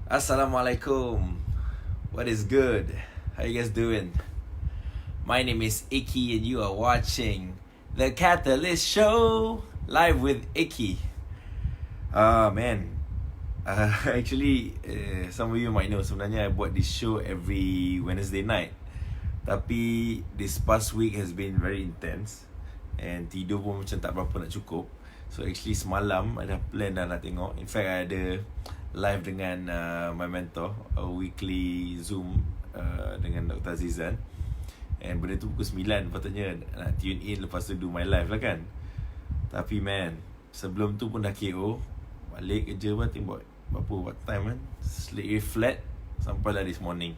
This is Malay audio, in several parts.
Assalamualaikum. What is good? How you guys doing? My name is Icky and you are watching The Catalyst Show live with Icky. Man. Actually, some of you might know sebenarnya I buat this show every Wednesday night. Tapi this past week has been very intense and tidur pun macam tak berapa nak cukup. So actually semalam ada plan dah nak tengok. In fact I ada live dengan my mentor, a weekly Zoom dengan Dr. Azizan. And benda tu pukul 9 patutnya nak tune in, lepas tu do my live lah kan. Tapi man, sebelum tu pun dah KO. Balik kerja pun tengok what time kan, sleep flat sampai lah this morning.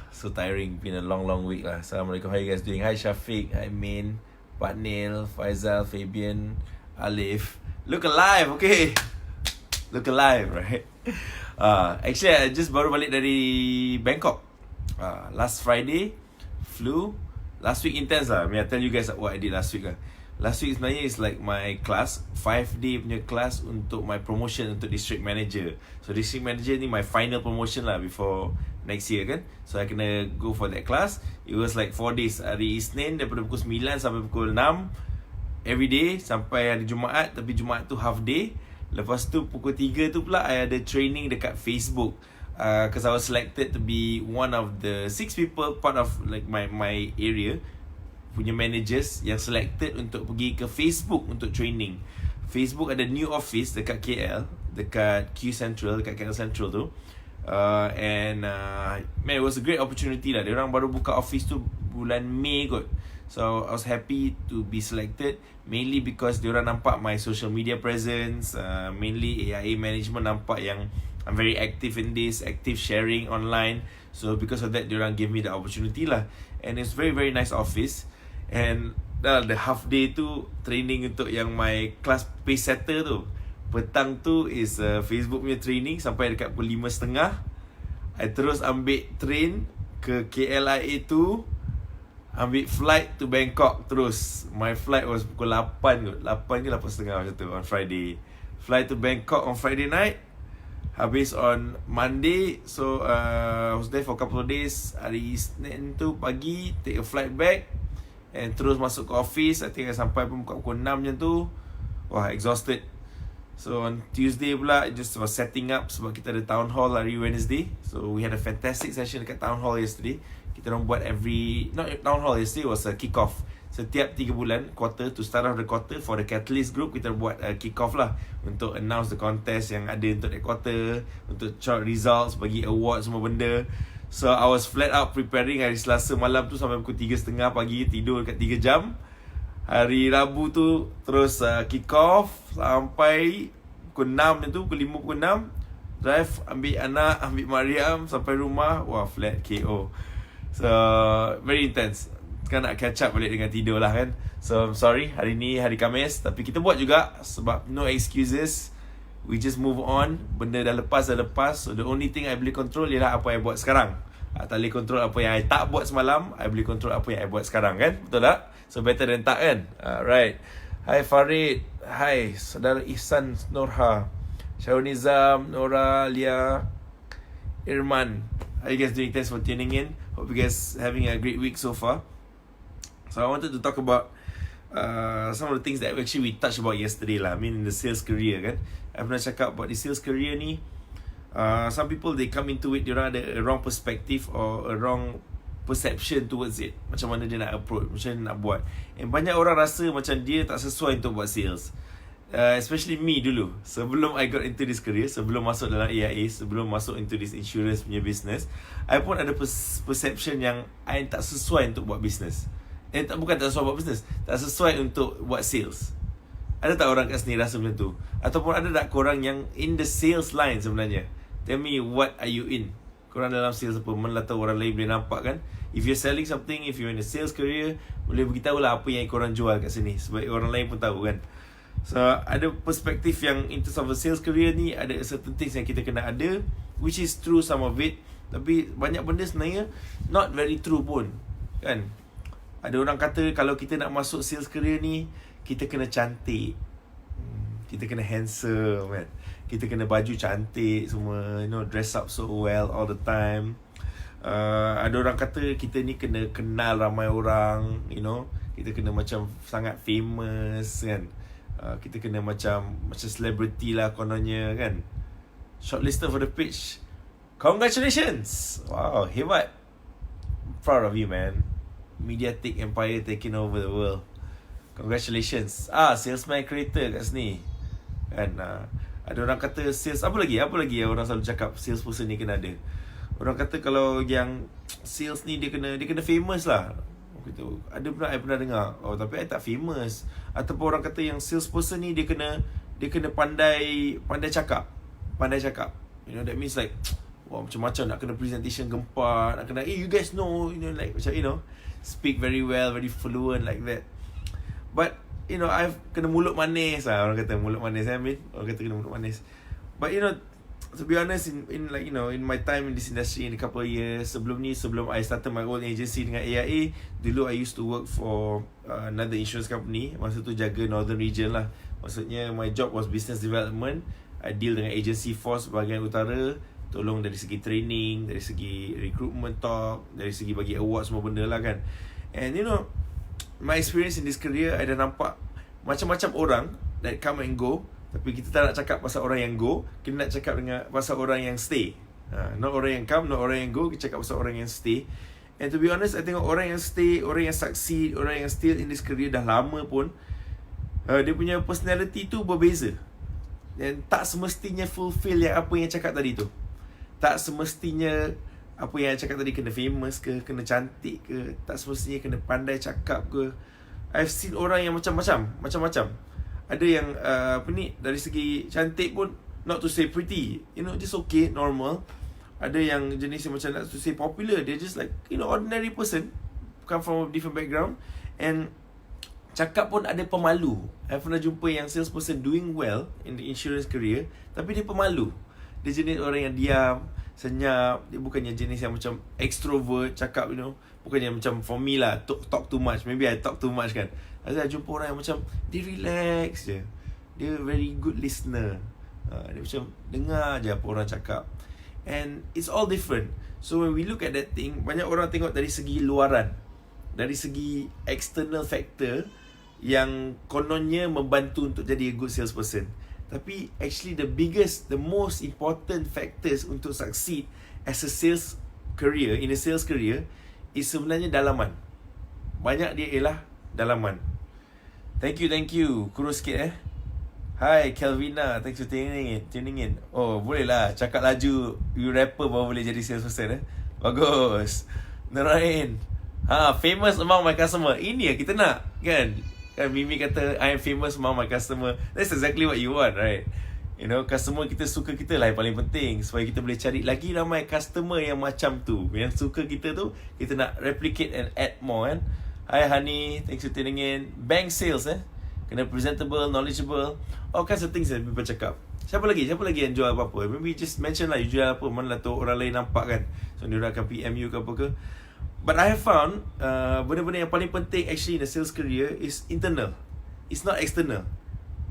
So tiring, been a long week lah. Assalamualaikum, how you guys doing? Hi Syafiq, hi Min, Pak Nil, Faizal, Fabian, Alif. Look alive, okay. Look alive, right? Actually, I just baru balik dari Bangkok. Last Friday, flew. Last week intense lah. I mean, I tell you guys what I did last week lah. Last week sebenarnya is like my class, 5-day punya class untuk my promotion untuk district manager. So district manager ni my final promotion lah before next year kan. So I kena go for that class. It was like 4 days. Hari Isnin daripada pukul 9 sampai pukul 6 every day sampai hari Jumaat. Tapi Jumaat tu half day. Lepas tu pukul 3 tu pula I ada training dekat Facebook. Because I was selected to be one of the 6 people part of like my area punya managers yang selected untuk pergi ke Facebook untuk training. Facebook ada new office dekat KL, dekat Q Central, dekat KL Central tu. And man, it was a great opportunity lah. Diorang baru buka office tu bulan Mei kot. So I was happy to be selected, mainly because diorang nampak my social media presence, mainly AIA management nampak yang I'm very active in this, active sharing online. So because of that, diorang give me the opportunity lah. And it's very nice office. And the half day tu training untuk yang my class pace setter tu. Petang tu is Facebook punya training sampai dekat pukul 5.30. I terus ambil train ke KLIA tu, ambil flight to Bangkok terus. My flight was pukul 8 kot, 8 ke 8.30 macam tu on Friday. Fly to Bangkok on Friday night, habis on Monday. So I was there for a couple of days. Hari Isnin tu pagi take a flight back and terus masuk ke office. I think I sampai pun pukul 6 macam tu. Wah, exhausted. So on Tuesday pula I just was setting up sebab kita ada town hall hari Wednesday. So we had a fantastic session dekat town hall yesterday. Kita orang buat not town hall yesterday, was a kick off. Setiap 3 bulan, quarter, to start off the quarter for the Catalyst group, kita buat kick off lah untuk announce the contest yang ada untuk that quarter, untuk chart results, bagi award semua benda. So I was flat out preparing hari Selasa malam tu sampai pukul 3.30 pagi, tidur dekat 3 jam. Hari Rabu tu terus kick off sampai pukul 6 macam tu, pukul 5, pukul 6. Drive, ambil anak, ambil Mariam sampai rumah. Wah, flat KO. So very intense. Kan nak catch up balik dengan tidur lah kan. So I'm sorry, hari ni hari Khamis, tapi kita buat juga sebab no excuses. We just move on. Benda dah lepas. So the only thing I boleh control ialah apa yang I buat sekarang. Tak boleh control apa yang I tak buat semalam. I boleh control apa yang I buat sekarang kan. Betul tak? So better than tak kan. Alright. Hai Farid. Hai Saudara Ihsan Nurha, Syahrul Nizam, Nora, Lia, Irman. How you guys doing? Thanks for tuning in. Hope you guys having a great week so far. So I wanted to talk about some of the things that actually we touched about yesterday lah. I mean in the sales career kan. I pernah cakap about the sales career ni. Some people they come into it, diorang ada a wrong perspective or a wrong perception towards it. Macam mana dia nak approach, macam mana dia nak buat. And banyak orang rasa macam dia tak sesuai untuk buat sales. Especially me dulu. Sebelum I got into this career, sebelum masuk dalam AIA, sebelum masuk into this insurance punya business, I pun ada perception yang I tak sesuai untuk buat business. Bukan tak sesuai buat business, tak sesuai untuk buat sales. Ada tak orang kat sini rasa macam tu? Ataupun ada tak korang yang in the sales line sebenarnya? Tell me, what are you in? Korang dalam sales apa? Mana tahu orang lain boleh nampak kan? If you're selling something, if you're in a sales career, boleh beritahu lah apa yang korang jual kat sini, supaya orang lain pun tahu kan. So ada perspektif yang in terms of a sales career ni, ada certain things yang kita kena ada, which is true some of it. Tapi banyak benda sebenarnya not very true pun kan. Ada orang kata kalau kita nak masuk sales career ni, kita kena cantik, kita kena handsome kan. kita kena baju cantik semua, you know, dress up so well all the time. Ada orang kata kita ni kena kenal ramai orang, you know, kita kena macam sangat famous kan. Kita kena macam celebrity lah kononnya kan. Shortlisted for the pitch. Congratulations. Wow, hebat. Proud of you, man. Mediatic empire taking over the world. Congratulations. Salesman creator kat sini kan. Ada orang kata sales, apa lagi yang orang selalu cakap sales person ni kena ada. Orang kata kalau yang sales ni dia kena famous lah. Gitu. Ada pula I pernah dengar, tapi I tak famous. Ataupun orang kata yang sales person ni dia kena pandai cakap. You know, that means like macam-macam nak kena presentation gempar, nak kena you guys know, you know, like macam, you know, speak very well, very fluent like that. But you know, I've kena mulut manis lah. Orang kata mulut manis, orang kata kena mulut manis. But you know, to be honest, in like, you know, in my time in this industry, in a couple of years, sebelum I started my own agency dengan AIA, dulu I used to work for another insurance company. Masa tu jaga Northern Region lah. Maksudnya my job was business development. I deal dengan agency force bahagian utara, tolong dari segi training, dari segi recruitment talk, dari segi bagi award semua benda lah kan. And you know, my experience in this career, I dah nampak macam-macam orang that come and go. Tapi kita tak nak cakap pasal orang yang go, kita nak cakap dengan pasal orang yang stay. Not orang yang come, not orang yang go, kita cakap pasal orang yang stay. And to be honest, I tengok orang yang stay, orang yang succeed, orang yang still in this career dah lama pun, dia punya personality tu berbeza. Dan tak semestinya fulfill yang apa yang cakap tadi tu. Tak semestinya apa yang cakap tadi kena famous ke, kena cantik ke, tak semestinya kena pandai cakap ke. I've seen orang yang macam-macam. Ada yang dari segi cantik pun, not to say pretty, you know, just okay, normal. Ada yang jenis yang macam not to say popular, they're just like, you know, ordinary person, come from a different background. And cakap pun ada pemalu. I pernah jumpa yang salesperson doing well in the insurance career, tapi dia pemalu. Dia jenis orang yang diam, senyap. Dia bukannya jenis yang macam extrovert, cakap, you know, bukannya macam for me lah, talk too much. Maybe I talk too much kan. Saya jumpa orang yang macam dia relax je, dia very good listener. Dia macam dengar je apa orang cakap. And it's all different. So when we look at that thing, banyak orang tengok dari segi luaran, dari segi external factor yang kononnya membantu untuk jadi a good salesperson. Tapi actually the most important factors untuk succeed as a sales career, in a sales career, is sebenarnya dalaman. Banyak dia ialah dalaman. Thank you. Kurus sikit Hi Kelvina, thanks for tuning in. Oh, boleh lah cakap laju. You rapper baru boleh jadi salesperson Bagus. Narain, famous among my customer. Ini yang kita nak kan Mimi kata I am famous among my customer. That's exactly what you want, right? You know, customer kita suka kita lah yang paling penting, supaya kita boleh cari lagi ramai customer yang macam tu, yang suka kita tu. Kita nak replicate and add more kan. Hi honey, thanks for tuning in. Bank sales kena presentable, knowledgeable, all kinds of things that people cakap. Siapa lagi yang jual apa-apa? Maybe just mention lah you jual apa, mana lah tu orang lain nampak kan. So dia akan PM you ke apa ke. But I have found benda-benda yang paling penting actually in the sales career is internal. It's not external.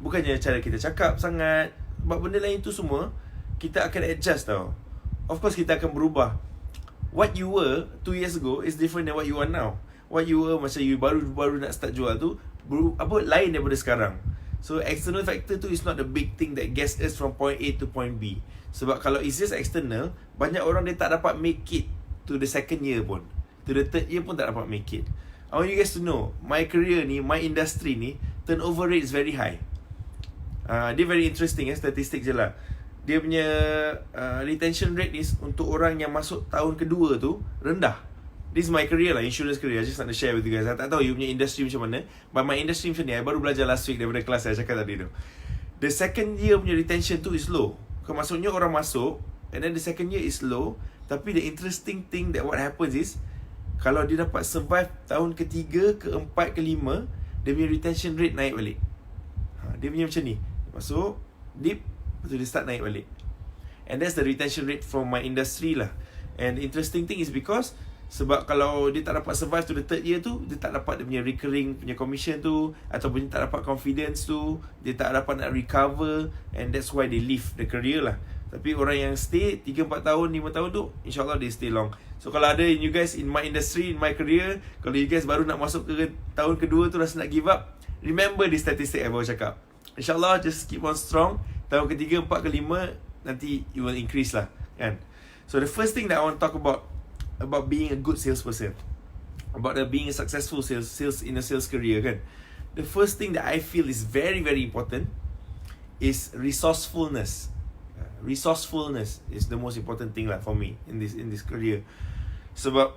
Bukannya cara kita cakap sangat. Sebab benda lain tu semua kita akan adjust tau. Of course kita akan berubah. What you were 2 years ago is different than what you are now. What you were macam you baru nak start jual tu lain daripada sekarang. So external factor tu is not the big thing that gets us from point A to point B. Sebab kalau it's just external, banyak orang dia tak dapat make it to the second year pun, to the third year pun tak dapat make it. I want you guys to know, my career ni, my industry ni, turnover rate is very high. Dia very interesting statistik je lah. Dia punya retention rate is untuk orang yang masuk tahun kedua tu rendah. This is my career lah, insurance career. I just want to share with you guys. I tak tahu you punya industry macam mana, but my industry macam ni, I baru belajar last week daripada kelas saya cakap tadi tu. The second year punya retention tu is low. Maksudnya orang masuk, and then the second year is low. Tapi the interesting thing that what happens is, kalau dia dapat survive tahun ketiga, keempat, kelima, dia punya retention rate naik balik. Dia punya macam ni, masuk, dip, lepas tu dia start naik balik. And that's the retention rate from my industry lah. And the interesting thing is because Sebab kalau dia tak dapat survive to the third year tu, dia tak dapat dia punya recurring punya commission tu, ataupun dia tak dapat confidence tu, dia tak dapat nak recover, and that's why they leave the career lah. Tapi orang yang stay 3-4 tahun, 5 tahun tu, InsyaAllah they stay long. So kalau ada you guys in my industry, in my career, kalau you guys baru nak masuk ke tahun kedua tu rasa nak give up, remember the statistic I baru cakap. InsyaAllah just keep on strong. Tahun ketiga, 4 ke 5, nanti it will increase lah, kan. So the first thing that I want to talk about being a good salesperson, about being a successful sales in a sales career, kan. The first thing that I feel is very, very important is resourcefulness. Resourcefulness is the most important thing lah for me in this career. Sebab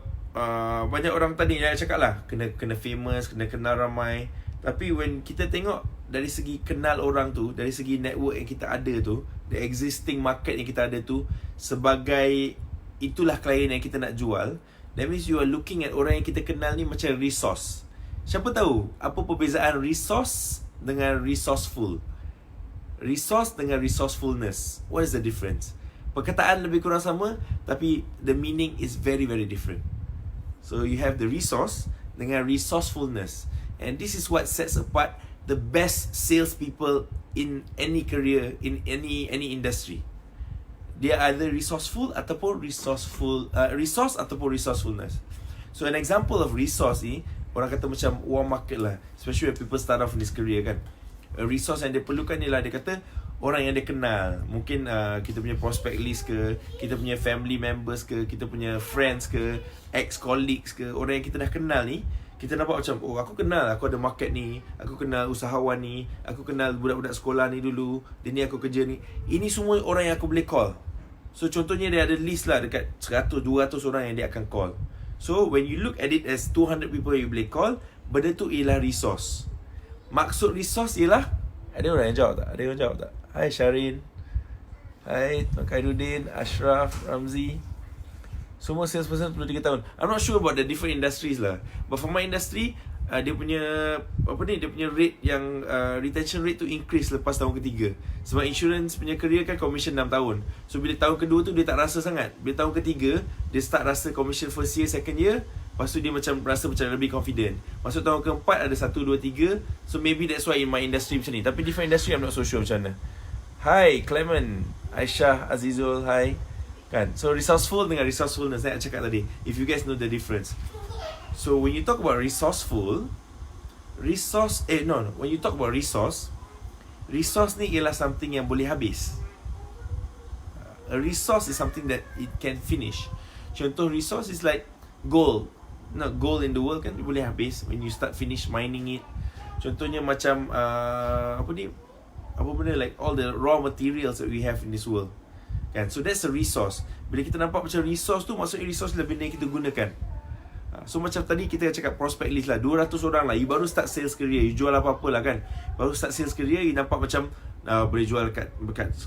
banyak orang tadi yang cakap lah, kena famous, kena kenal ramai. Tapi when kita tengok dari segi kenal orang tu, dari segi network yang kita ada tu, the existing market yang kita ada tu, sebagai itulah klien yang kita nak jual, that means you are looking at orang yang kita kenal ni macam resource. Siapa tahu apa perbezaan resource dengan resourceful? Resource dengan resourcefulness, what is the difference? Perkataan lebih kurang sama, tapi the meaning is very, very different. So you have the resource dengan resourcefulness, and this is what sets apart the best salespeople in any career, in any industry. Dia either resourceful ataupun resource ataupun resourcefulness. So an example of resource ni, orang kata macam warm market lah, especially when people start off in this career, kan. A resource yang dia perlukan ni lah, dia kata orang yang dia kenal. Mungkin kita punya prospect list ke, kita punya family members ke, kita punya friends ke, ex-colleagues ke, orang yang kita dah kenal ni, kita nampak macam, oh aku kenal, aku ada market ni, aku kenal usahawan ni, aku kenal budak-budak sekolah ni dulu, dia ni aku kerja ni. Ini semua orang yang aku boleh call. So contohnya dia ada list lah dekat 100-200 orang yang dia akan call. So when you look at it as 200 people you boleh call, benda tu ialah resource. Maksud resource ialah, ada orang yang jawab tak? Ada orang jawab tak? Hai Syarin, hai Tuan Khairuddin, Ashraf, Ramzi. Semua salesperson 23 tahun. I'm not sure about the different industries lah, but for my industry, dia punya dia punya rate yang retention rate tu increase lepas tahun ketiga. Sebab insurance punya career kan commission 6 tahun. So bila tahun kedua tu dia tak rasa sangat. Bila tahun ketiga dia start rasa commission first year, second year. Lepas tu dia macam rasa macam lebih confident. Masuk tahun keempat ada 1, 2, 3. So maybe that's why in my industry macam ni. Tapi different industry I'm not so sure macam mana. Hi Clement, Aisyah, Azizul, hi. Kan? So resourceful dengan resourcefulness saya cakap tadi, if you guys know the difference. So when you talk about resourceful, when you talk about resource ni ialah something yang boleh habis. A resource is something that it can finish. Contoh resource is like gold. Not gold in the world kan, boleh habis when you start finish mining it. Contohnya macam apa benda, like all the raw materials that we have in this world, kan. So that's a resource. Bila kita nampak macam resource tu, maksudnya resource lebih benda yang kita gunakan. So macam tadi kita cakap prospect list lah, 200 orang lah. You baru start sales career, you jual apa-apa lah kan. Baru start sales career, you nampak macam boleh jual kat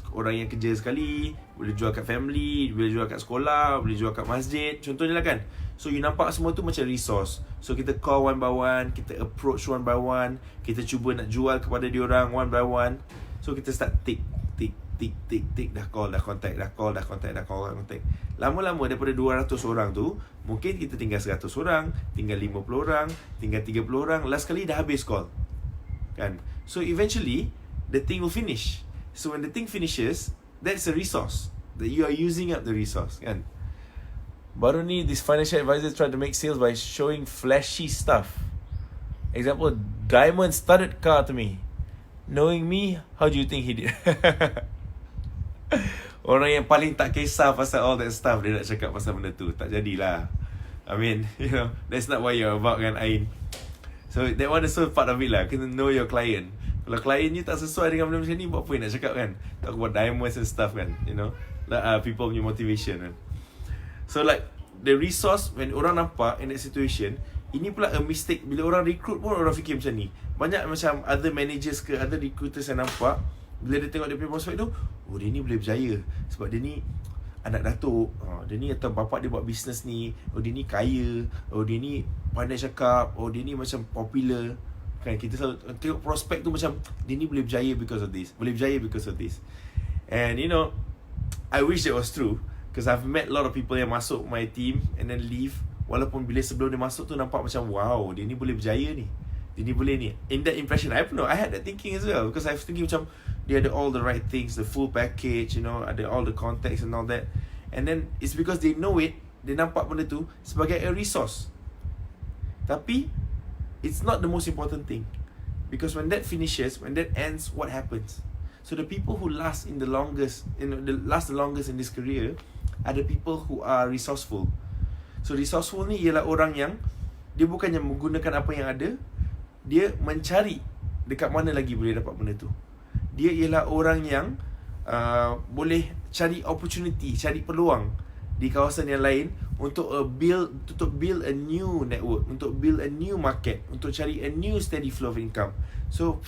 orang yang kerja sekali, boleh jual kat family, boleh jual kat sekolah, boleh jual kat masjid, contohnya lah kan. So you nampak semua tu macam resource. So kita call one by one, kita approach one by one, kita cuba nak jual kepada diorang one by one. So kita start tick, dah call, dah contact, dah call, dah contact, dah call, dah contact. Lama-lama daripada 200 orang tu, mungkin kita tinggal 100 orang, tinggal 50 orang, tinggal 30 orang, last kali dah habis call, kan. So eventually the thing will finish. So when the thing finishes, that's a resource that you are using up the resource, kan. Baru ni this financial advisor tried to make sales by showing flashy stuff. Example, diamond studded car to me. Knowing me, how do you think he did? Orang yang paling tak kisah pasal all that stuff, dia nak cakap pasal benda tu, tak jadilah. I mean, that's not what you're about kan, Ain. So that one is so part of it lah. Kena know your client. Kalau klien ni tak sesuai dengan benda macam ni, buat apa yang nak cakap kan? Talk about diamonds and stuff kan, people punya motivation kan. So like the resource, when orang nampak in that situation, ini pula a mistake. Bila orang recruit pun orang fikir macam ni. Banyak macam other managers ke, other recruiters yang nampak, bila dia tengok dia punya prospect tu, oh dia ni boleh berjaya sebab dia ni anak datuk, dia ni atau bapak dia buat business ni, oh dia ni kaya, oh dia ni pandai cakap, oh dia ni macam popular. Kan kita selalu tengok prospect tu macam dia ni boleh berjaya because of this, boleh berjaya because of this. And I wish that was true, because I've met a lot of people yang masuk my team and then leave Walaupun bila sebelum dia masuk tu nampak macam, wow, dia ni boleh berjaya ni, dia ni boleh ni. In that impression, I don't know, I had that thinking as well. Because I was thinking macam, dia ada all the right things, the full package, you know, ada all the context and all that. And then, it's because they know it, dia nampak benda tu sebagai a resource. Tapi, it's not the most important thing. Because when that finishes, when that ends, what happens? So the people who last in the longest, last the longest in this career are the people who are resourceful. So resourceful ni ialah orang yang dia bukannya menggunakan apa yang ada, dia mencari dekat mana lagi boleh dapat benda tu. Dia ialah orang yang boleh cari opportunity, cari peluang di kawasan yang lain untuk build a new network, untuk build a new market, untuk cari a new steady flow of income. So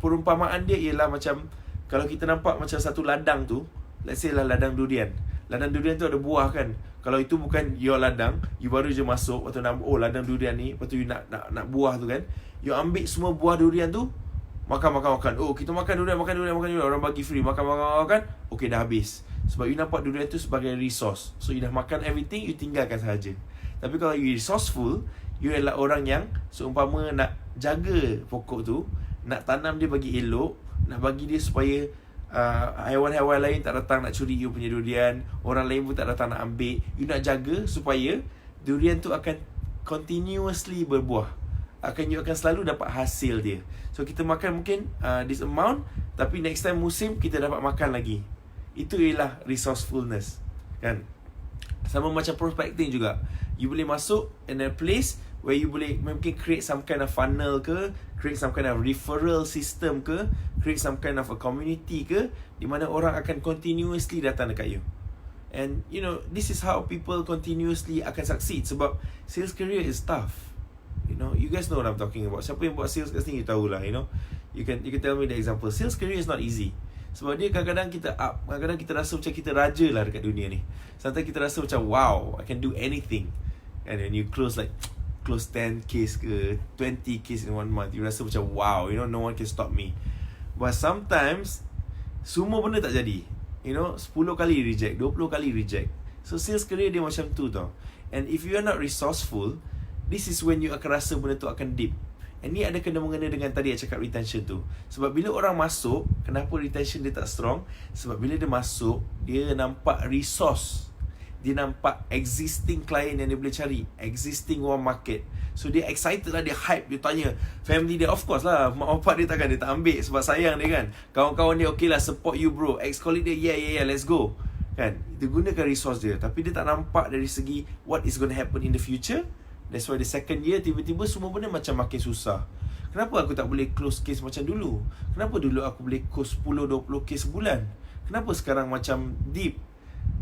perumpamaan dia ialah macam, kalau kita nampak macam satu ladang tu, let's say lah ladang durian. Ladang durian tu ada buah kan. Kalau itu bukan your ladang, you baru je masuk, lepas tu nak, oh ladang durian ni, lepas tu you nak buah tu kan. You ambil semua buah durian tu, makan. Oh, kita makan durian. Orang bagi free, makan. Okay, dah habis. Sebab you nampak durian tu sebagai resource. So you dah makan everything, you tinggalkan sahaja. Tapi kalau you resourceful, you adalah orang yang seumpama nak jaga pokok tu, nak tanam dia bagi elok, nak bagi dia supaya haiwan-haiwan lain tak datang nak curi you punya durian, orang lain pun tak datang nak ambil. You nak jaga supaya durian tu akan continuously berbuah, you akan selalu dapat hasil dia. So kita makan mungkin this amount, tapi next time musim kita dapat makan lagi. Itu ialah resourcefulness, kan? Sama macam prospecting juga. You boleh masuk in a place where you boleh mungkin create some kind of funnel ke, create some kind of referral system ke, create some kind of a community ke, di mana orang akan continuously datang dekat you. And you know, this is how people continuously akan succeed. Sebab sales career is tough. You know, you guys know what I'm talking about. Siapa yang buat sales kat sini, you tahulah, you know. You can tell me the example. Sales career is not easy. Sebab dia kadang-kadang kita up, kadang-kadang kita rasa macam kita raja lah dekat dunia ni. Sometimes kita rasa macam, wow, I can do anything. And then you close 10 case ke 20 case in 1 month, you rasa macam wow, you know, no one can stop me. But sometimes semua benda tak jadi, you know, 10 kali reject, 20 kali reject. So sales career dia macam tu tau. And if you are not resourceful, this is when you akan rasa benda tu akan dip. And ni ada kena-mengena dengan tadi yang cakap retention tu. Sebab bila orang masuk, kenapa retention dia tak strong? Sebab bila dia masuk, dia nampak resource, dia nampak existing client yang dia boleh cari, existing warm market. So dia excited lah, dia hype, dia tanya family dia, of course lah, mak bapak dia takkan dia tak ambil sebab sayang dia kan. Kawan-kawan dia, okay lah, support you bro. Ex-colleague dia, yeah, let's go, kan. Dia gunakan resource dia, tapi dia tak nampak dari segi what is going to happen in the future. That's why the second year, tiba-tiba semua benda macam makin susah. Kenapa aku tak boleh close case macam dulu? Kenapa dulu aku boleh close 10-20 case sebulan? Kenapa sekarang macam deep?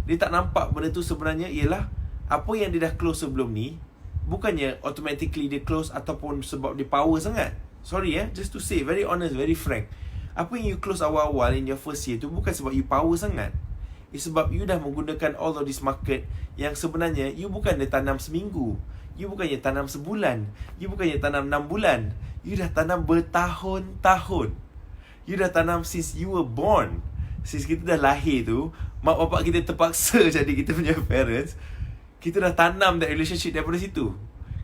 Dia tak nampak benda tu sebenarnya ialah apa yang dia dah close sebelum ni, bukannya automatically dia close ataupun sebab dia power sangat. Sorry just to say, very honest, very frank. Apa yang you close awal-awal in your first year tu bukan sebab you power sangat. It's sebab you dah menggunakan all of this market yang sebenarnya you bukan dia tanam seminggu, you bukannya tanam sebulan, you bukannya tanam 6 bulan, you dah tanam bertahun-tahun. You dah tanam since you were born. Since kita dah lahir tu, mak bapak kita terpaksa jadi kita punya parents. Kita dah tanam that relationship daripada situ.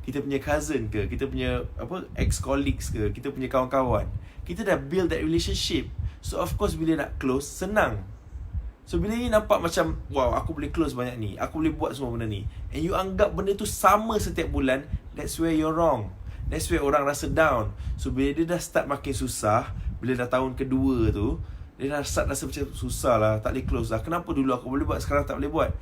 Kita punya cousin ke, kita punya ex-colleagues ke, kita punya kawan-kawan, kita dah build that relationship. So of course bila nak close, senang. So bila you nampak macam, wow, aku boleh close banyak ni, aku boleh buat semua benda ni, and you anggap benda tu sama setiap bulan, that's where you're wrong. That's where orang rasa down. So bila dia dah start makin susah, bila dah tahun kedua tu, dia dah start rasa macam susah lah, tak boleh close lah. Kenapa dulu aku boleh buat, sekarang tak boleh buat?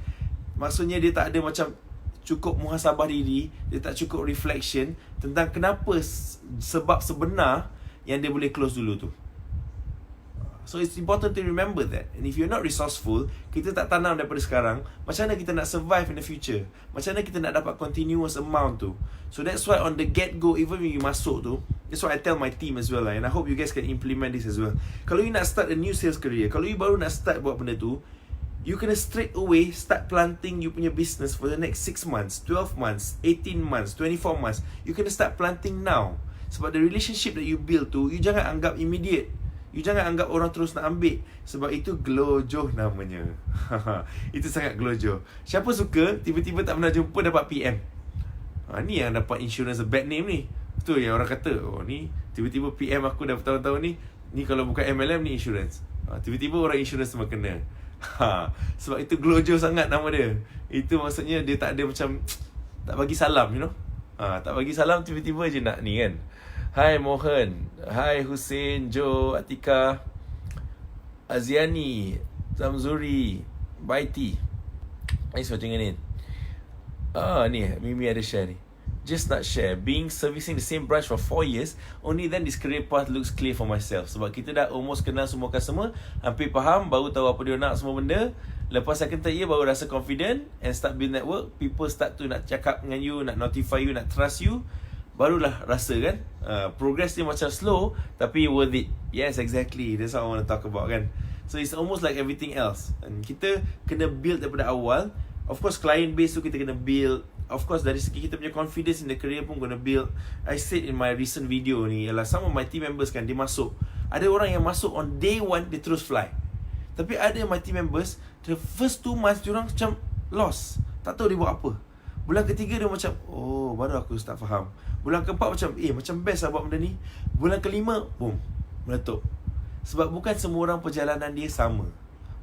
Maksudnya dia tak ada macam cukup muhasabah diri, dia tak cukup reflection tentang kenapa sebab sebenar yang dia boleh close dulu tu. So it's important to remember that. And if you're not resourceful, kita tak tanam daripada sekarang, macam mana kita nak survive in the future? Macam mana kita nak dapat continuous amount tu? So that's why on the get-go, even when you masuk tu, that's what I tell my team as well lah. And I hope you guys can implement this as well. Kalau you nak start a new sales career, kalau you baru nak start buat benda tu, you kena straight away start planting you punya business for the next 6 months, 12 months, 18 months, 24 months. You kena start planting now. Sebab the relationship that you build tu, you jangan anggap immediate. You jangan anggap orang terus nak ambil. Sebab itu glojoh namanya. Itu sangat glojoh. Siapa suka tiba-tiba tak pernah jumpa dapat PM? Ni yang dapat insurance a bad name ni. Tu yang orang kata, ni tiba-tiba PM aku dah bertahun-tahun ni kalau bukan MLM ni insurance. Tiba-tiba orang insurance semua kena. Sebab itu glojo sangat nama dia. Itu maksudnya dia tak ada macam tak bagi salam, you know. Tak bagi salam, tiba-tiba je nak ni kan. Hai Mohd, hai Hussein, Joe, Atika, Aziani, Zamzuri, Baiti. Thanks for tuning in. Ni Mimi ada share ni. Just not share. Being servicing the same branch for 4 years, only then this career path looks clear for myself. Sebab kita dah almost kenal semua customer, hampir faham, baru tahu apa dia nak semua benda. Lepas second third year baru rasa confident and start build network. People start to nak cakap dengan you, nak notify you, nak trust you. Barulah rasa kan progress dia macam slow tapi worth it. Yes, exactly. That's what I want to talk about kan. So it's almost like everything else. And kita kena build daripada awal. Of course client base tu kita kena build. Of course dari segi kita punya confidence in the career pun kena build. I said in my recent video ni, ialah some of my team members kan, dia masuk, ada orang yang masuk on day 1 dia terus fly. Tapi ada my team members, the first 2 months diorang macam lost, tak tahu dia buat apa. Bulan ketiga dia macam, baru aku start faham. Bulan keempat macam, macam best lah buat benda ni. Bulan kelima, boom, meletup. Sebab bukan semua orang perjalanan dia sama.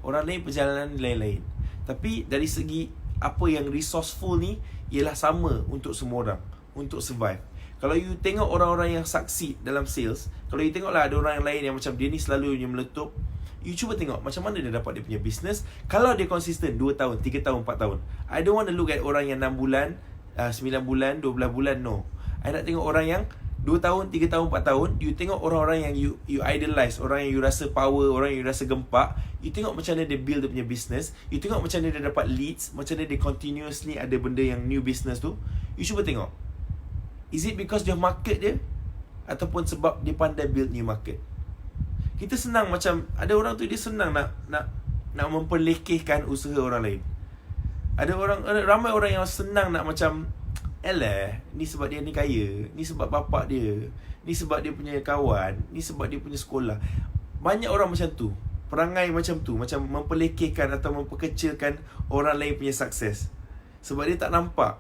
Orang lain perjalanan lain-lain. Tapi dari segi apa yang resourceful ni, ialah sama untuk semua orang, untuk survive. Kalau you tengok orang-orang yang succeed dalam sales, kalau you tengoklah ada orang yang lain yang macam dia ni selalu yang meletup, you cuba tengok macam mana dia dapat dia punya business. Kalau dia konsisten 2 tahun, 3 tahun, 4 tahun. I don't want to look at orang yang 6 bulan, 9 bulan, 12 bulan, no. I nak tengok orang yang 2 tahun, 3 tahun, 4 tahun. You tengok orang-orang yang you idolize, orang yang you rasa power, orang yang you rasa gempak. You tengok macam mana dia build dia punya business. You tengok macam mana dia dapat leads, macam mana dia continuously ada benda yang new business tu. You cuba tengok, is it because dia market dia, ataupun sebab dia pandai build new market? Kita senang macam, ada orang tu dia senang nak memperlekehkan usaha orang lain. Ramai orang yang senang nak macam, ni sebab dia ni kaya, ni sebab bapak dia, ni sebab dia punya kawan, ni sebab dia punya sekolah. Banyak orang macam tu, perangai macam tu, macam memperlekehkan atau memperkecilkan orang lain punya sukses. Sebab dia tak nampak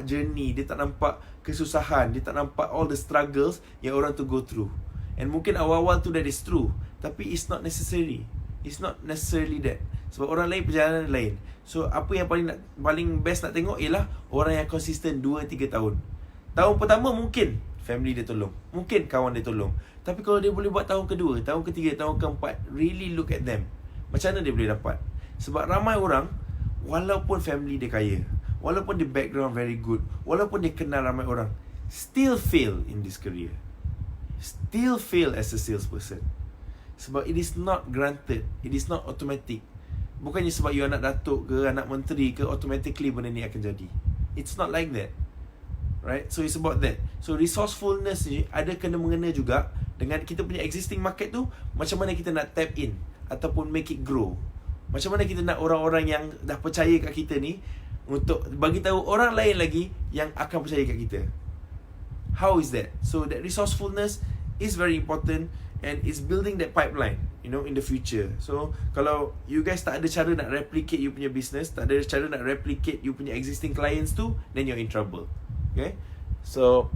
journey, dia tak nampak kesusahan, dia tak nampak all the struggles yang orang tu go through. And mungkin awal-awal tu that is true, tapi it's not necessary. It's not necessarily that. Sebab orang lain perjalanan lain. So apa yang paling best nak tengok ialah orang yang konsisten 2-3 tahun. Tahun pertama mungkin family dia tolong, mungkin kawan dia tolong. Tapi kalau dia boleh buat tahun kedua, tahun ketiga, tahun keempat, really look at them. Macam mana dia boleh dapat? Sebab ramai orang, walaupun family dia kaya, walaupun dia background very good, walaupun dia kenal ramai orang, still fail in this career. Still fail as a salesperson. Sebab it is not granted, it is not automatic. Bukannya sebab you anak datuk ke, anak menteri ke, automatically benda ni akan jadi. It's not like that. Right? So it's about that. So resourcefulness ni ada kena mengena juga dengan kita punya existing market tu. Macam mana kita nak tap in ataupun make it grow. Macam mana kita nak orang-orang yang dah percaya kat kita ni untuk bagi tahu orang lain lagi yang akan percaya kat kita. How is that? So that resourcefulness is very important, and it's building that pipeline, you know, in the future. So kalau you guys tak ada cara nak replicate you punya business, tak ada cara nak replicate you punya existing clients tu, then you're in trouble. Okay? So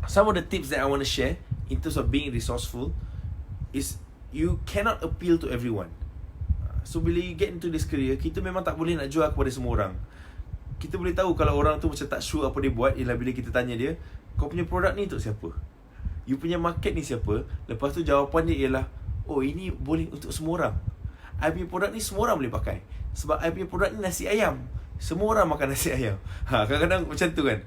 some of the tips that I want to share in terms of being resourceful is you cannot appeal to everyone. So bila you get into this career, kita memang tak boleh nak jual kepada semua orang. Kita boleh tahu kalau orang tu macam tak sure apa dia buat, ialah bila kita tanya dia, kau punya produk ni untuk siapa? You punya market ni siapa? Lepas tu jawapan dia ialah, ini boleh untuk semua orang. I punya produk ni semua orang boleh pakai. Sebab I punya produk ni nasi ayam, semua orang makan nasi ayam. Kadang-kadang macam tu kan.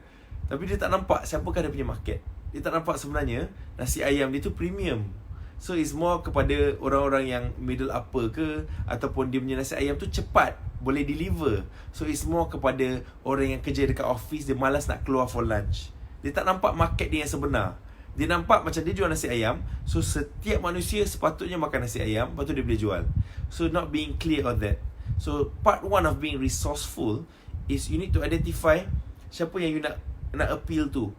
Tapi dia tak nampak siapakah dia punya market. Dia tak nampak sebenarnya nasi ayam dia tu premium. So it's more kepada orang-orang yang middle upper ke, ataupun dia punya nasi ayam tu cepat, boleh deliver. So it's more kepada orang yang kerja dekat office, dia malas nak keluar for lunch. Dia tak nampak market dia yang sebenar. Dia nampak macam dia jual nasi ayam, so setiap manusia sepatutnya makan nasi ayam, lepas tu dia boleh jual. So not being clear on that. So part 1 of being resourceful is you need to identify siapa yang you nak appeal to,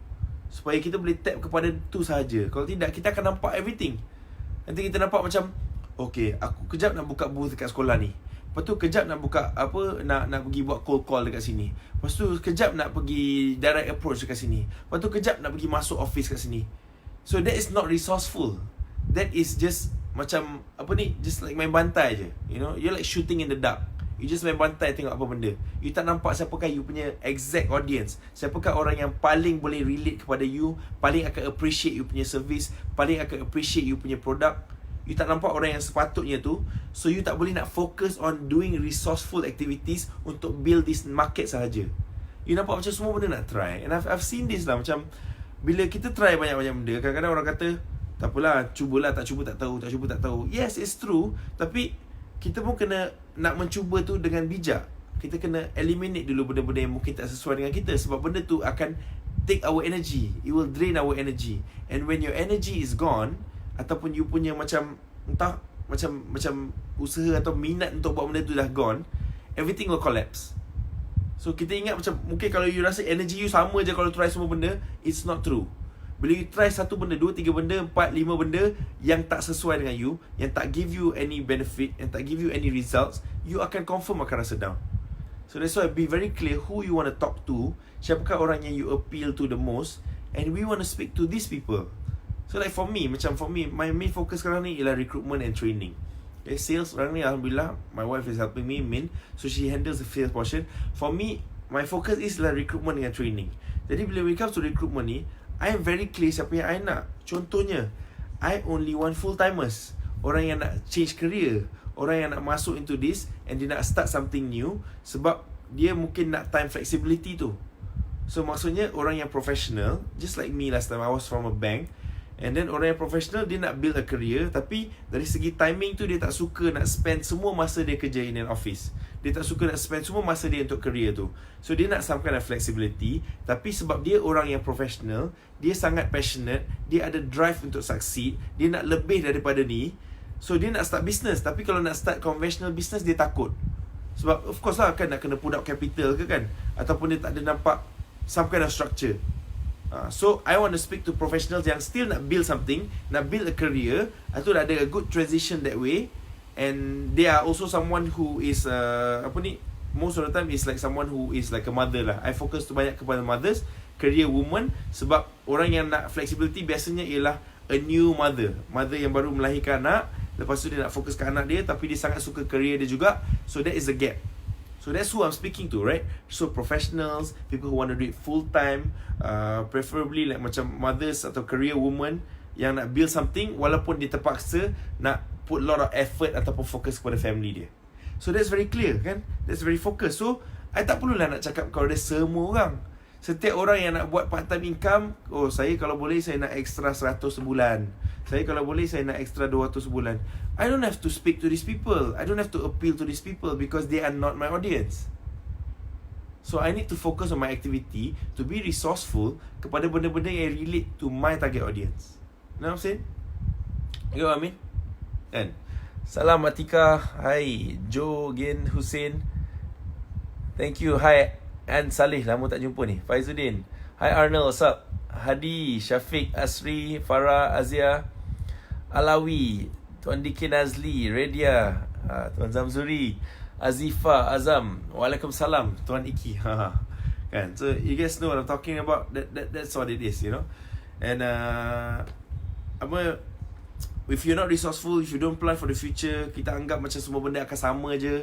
supaya kita boleh tap kepada tu sahaja. Kalau tidak, kita akan nampak everything. Nanti kita nampak macam, okay, aku kejap nak buka booth dekat sekolah ni, Lepas tu kejap nak buka nak pergi buat cold call dekat sini. Lepas tu kejap nak pergi direct approach dekat sini. Lepas tu kejap nak pergi masuk office kat sini. So that is not resourceful. That is just macam just like main bantai je. You know, you're like shooting in the dark. You just main bantai tengok apa benda. You tak nampak siapakah you punya exact audience. Siapakah orang yang paling boleh relate kepada you, paling akan appreciate you punya service, paling akan appreciate you punya product. You tak nampak orang yang sepatutnya tu. So you tak boleh nak focus on doing resourceful activities untuk build this market sahaja. You nampak macam semua benda nak try. And I've seen this lah. Macam bila kita try banyak-banyak benda, kadang-kadang orang kata, tak apalah, cubalah, tak cuba tak tahu, tak cuba tak tahu. Yes, it's true. Tapi kita pun kena nak mencuba tu dengan bijak. Kita kena eliminate dulu benda-benda yang mungkin tak sesuai dengan kita. Sebab benda tu akan take our energy. It will drain our energy. And when your energy is gone, ataupun you punya macam entah macam usaha atau minat untuk buat benda tu dah gone, everything will collapse. So kita ingat macam mungkin kalau you rasa energy you sama je kalau try semua benda, it's not true. Bila you try satu benda, 2, 3 benda, 4, 5 benda yang tak sesuai dengan you, yang tak give you any benefit, yang tak give you any results, you akan confirm akan rasa down. So that's why be very clear who you want to talk to, siapakah orang yang you appeal to the most, and we want to speak to these people. So like for me, my main focus sekarang ni ialah recruitment and training. Okay, sales sekarang ni alhamdulillah, my wife is helping me so she handles the sales portion. For me, my focus is lah recruitment and training. Jadi bila we come to recruitment ni, I am very clear siapa yang I nak. Contohnya, I only want full-timers. Orang yang nak change career. Orang yang nak masuk into this and dia nak start something new. Sebab dia mungkin nak time flexibility tu. So maksudnya orang yang professional, just like me last time, I was from a bank. And then orang yang professional, dia nak build a career. Tapi dari segi timing tu, dia tak suka nak spend semua masa dia kerja in an office. Dia tak suka nak spend semua masa dia untuk career tu. So dia nak some kind of flexibility. Tapi sebab dia orang yang professional, dia sangat passionate, dia ada drive untuk succeed, dia nak lebih daripada ni. So dia nak start business. Tapi kalau nak start conventional business, dia takut. Sebab of course lah kan nak kena put up capital ke kan, ataupun dia tak ada nampak some kind of structure. So I want to speak to professionals yang still nak build something, nak build a career, atau dah ada a good transition that way. And they are also someone who is most of the time is like someone who is like a mother lah. I focus tu banyak kepada mothers, career woman. Sebab orang yang nak flexibility biasanya ialah a new mother yang baru melahirkan anak. Lepas tu dia nak fokus ke anak dia, tapi dia sangat suka career dia juga. So that is the gap. So that's who I'm speaking to, right? So professionals, people who want to do it full time, preferably like macam mothers atau career woman yang nak build something walaupun dia terpaksa nak put a lot of effort ataupun fokus kepada family dia. So that's very clear kan? That's very focused. So I tak perlulah nak cakap kepada semua orang. Setiap orang yang nak buat part time income, oh saya kalau boleh saya nak extra 100 sebulan. Saya kalau boleh saya nak extra 200 sebulan. I don't have to speak to these people. I don't have to appeal to these people because they are not my audience. So I need to focus on my activity to be resourceful kepada benda-benda yang relate to my target audience. You know what I'm saying? You know what I mean? Kan? Salam Atika. Hai Joe Gen Hussein. Thank you. Hai An Salih, lama tak jumpa ni. Faizuddin. Hai Arnold, what's up? Hadi, Syafiq, Asri, Farah, Azia, Alawi, Tuan Diki Nazli, Redia, Tuan Zamzuri, Azifa, Azam. Waalaikumsalam, Tuan Iki. Kan? So you guys know what I'm talking about. That's what it is, you know. And if you're not resourceful, if you don't plan for the future, kita anggap macam semua benda akan sama je.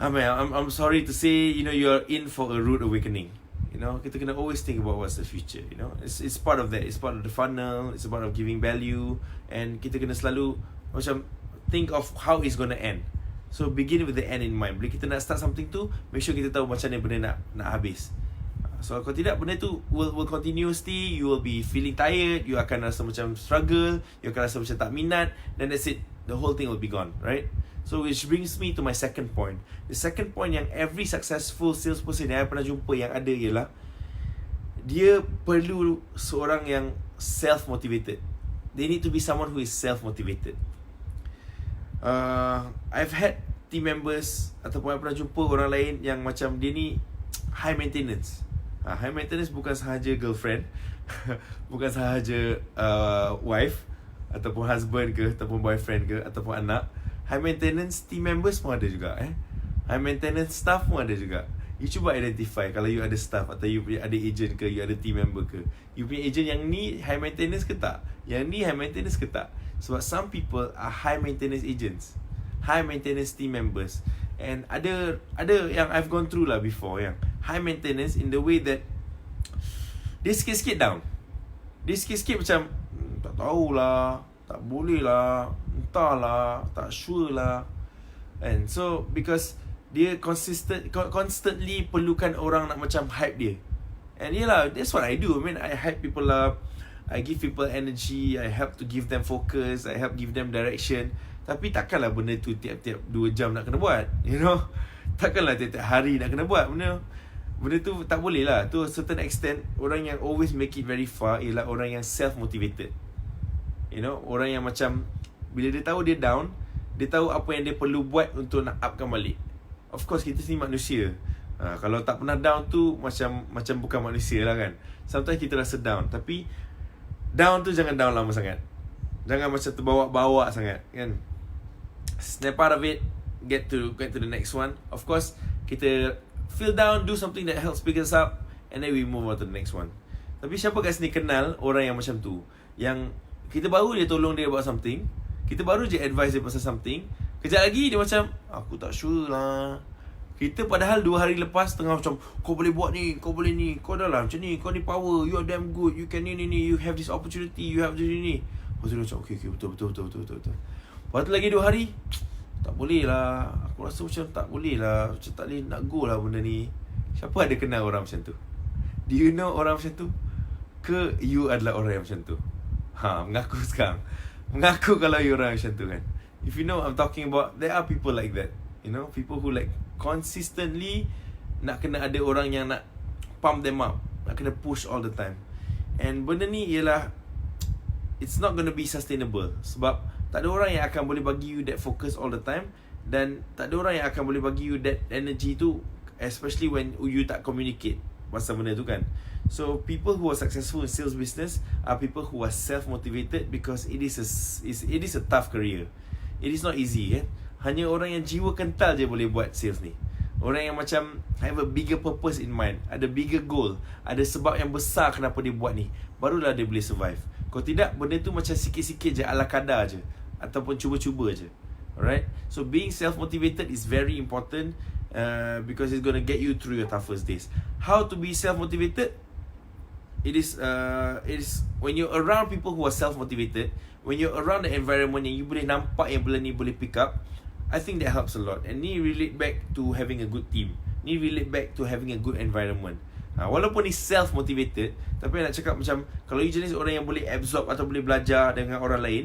I'm sorry to say, you know, you're in for a rude awakening. You know, kita kena always think about what's the future. You know, it's part of that. It's part of the funnel. It's about of giving value. And kita kena selalu macam think of how it's gonna end. So begin with the end in mind. Bila kita nak start something tu, make sure kita tahu macam mana benda nak habis. So kalau tidak, benda tu will continuously, you will be feeling tired, you akan rasa macam struggle, you akan rasa macam tak minat, then that's it, the whole thing will be gone, right? So which brings me to my second point. The second point yang every successful salesperson yang I pernah jumpa yang ada ialah dia perlu seorang yang self-motivated. They need to be someone who is self-motivated. I've had team members ataupun I pernah jumpa orang lain yang macam dia ni high maintenance. High maintenance bukan sahaja girlfriend, bukan sahaja wife ataupun husband ke, ataupun boyfriend ke, ataupun anak. High maintenance team members pun ada juga High maintenance staff pun ada juga. You cuba identify kalau you ada staff atau you ada agent ke, you ada team member ke. You punya agent yang ni high maintenance ke tak? Yang ni high maintenance ke tak? Sebab some people are high maintenance agents, high maintenance team members. And ada yang I've gone through lah before, yang high maintenance in the way that dia sikit-sikit down. Dia sikit-sikit macam tak tahulah, tak boleh lah, entahlah, tak sure lah. And so because dia constantly perlukan orang nak macam hype dia. And yelah, that's what I do. I mean, I hype people up, I give people energy, I help to give them focus, I help give them direction. Tapi takkanlah benda tu tiap-tiap 2 jam nak kena buat, you know. Takkanlah tiap-tiap hari nak kena buat benda tu. Tak boleh lah. To a certain extent, orang yang always make it very far ialah orang yang self-motivated, you know. Orang yang macam bila dia tahu dia down, dia tahu apa yang dia perlu buat untuk nak upkan balik. Of course, kita ni manusia. Kalau tak pernah down tu macam bukan manusia lah kan. Sometimes kita rasa down, tapi down tu jangan down lama sangat. Jangan macam terbawa-bawa sangat kan. Snap out of it, get to the next one. Of course, kita feel down, do something that helps pick us up, and then we move on to the next one. Tapi siapa kat sini kenal orang yang macam tu, yang kita baru je tolong dia buat something, kita baru je advise dia pasal something, kejap lagi dia macam, aku tak sure lah. Kita padahal 2 hari lepas tengah macam, kau boleh buat ni, kau boleh ni, kau dah lah macam ni, kau ni power, you are damn good, you can ni, you have this opportunity, you have this ni. Lepas tu dia macam, okay, betul. Lepas tu lagi 2 hari, tak boleh lah, aku rasa macam tak boleh lah, macam tak boleh nak go lah benda ni. Siapa ada kenal orang macam tu? Do you know orang macam tu? Ke you adalah orang yang macam tu? Mengaku sekarang. Mengaku kalau you orang macam tu kan. If you know what I'm talking about, there are people like that. You know, people who like consistently nak kena ada orang yang nak pump them up, nak kena push all the time. And benda ni ialah, it's not going to be sustainable. Sebab tak ada orang yang akan boleh bagi you that focus all the time. Dan tak ada orang yang akan boleh bagi you that energy tu, especially when you tak communicate pasal benda tu kan. So people who are successful in sales business are people who are self-motivated, because it is a tough career. It is not easy kan. Hanya orang yang jiwa kental je boleh buat sales ni. Orang yang macam have a bigger purpose in mind, ada bigger goal, ada sebab yang besar kenapa dia buat ni, barulah dia boleh survive. Kalau tidak, benda tu macam sikit-sikit je, ala kadar je, ataupun cuba-cuba je. Alright. So being self-motivated is very important, because it's going to get you through your toughest days. How to be self-motivated? It is when you're around people who are self-motivated, when you're around the environment yang you boleh nampak yang benda ni boleh pick up, I think that helps a lot. And ni relate back to having a good team. Ni relate back to having a good environment. Walaupun ni self-motivated, tapi nak cakap macam, kalau you jenis orang yang boleh absorb atau boleh belajar dengan orang lain,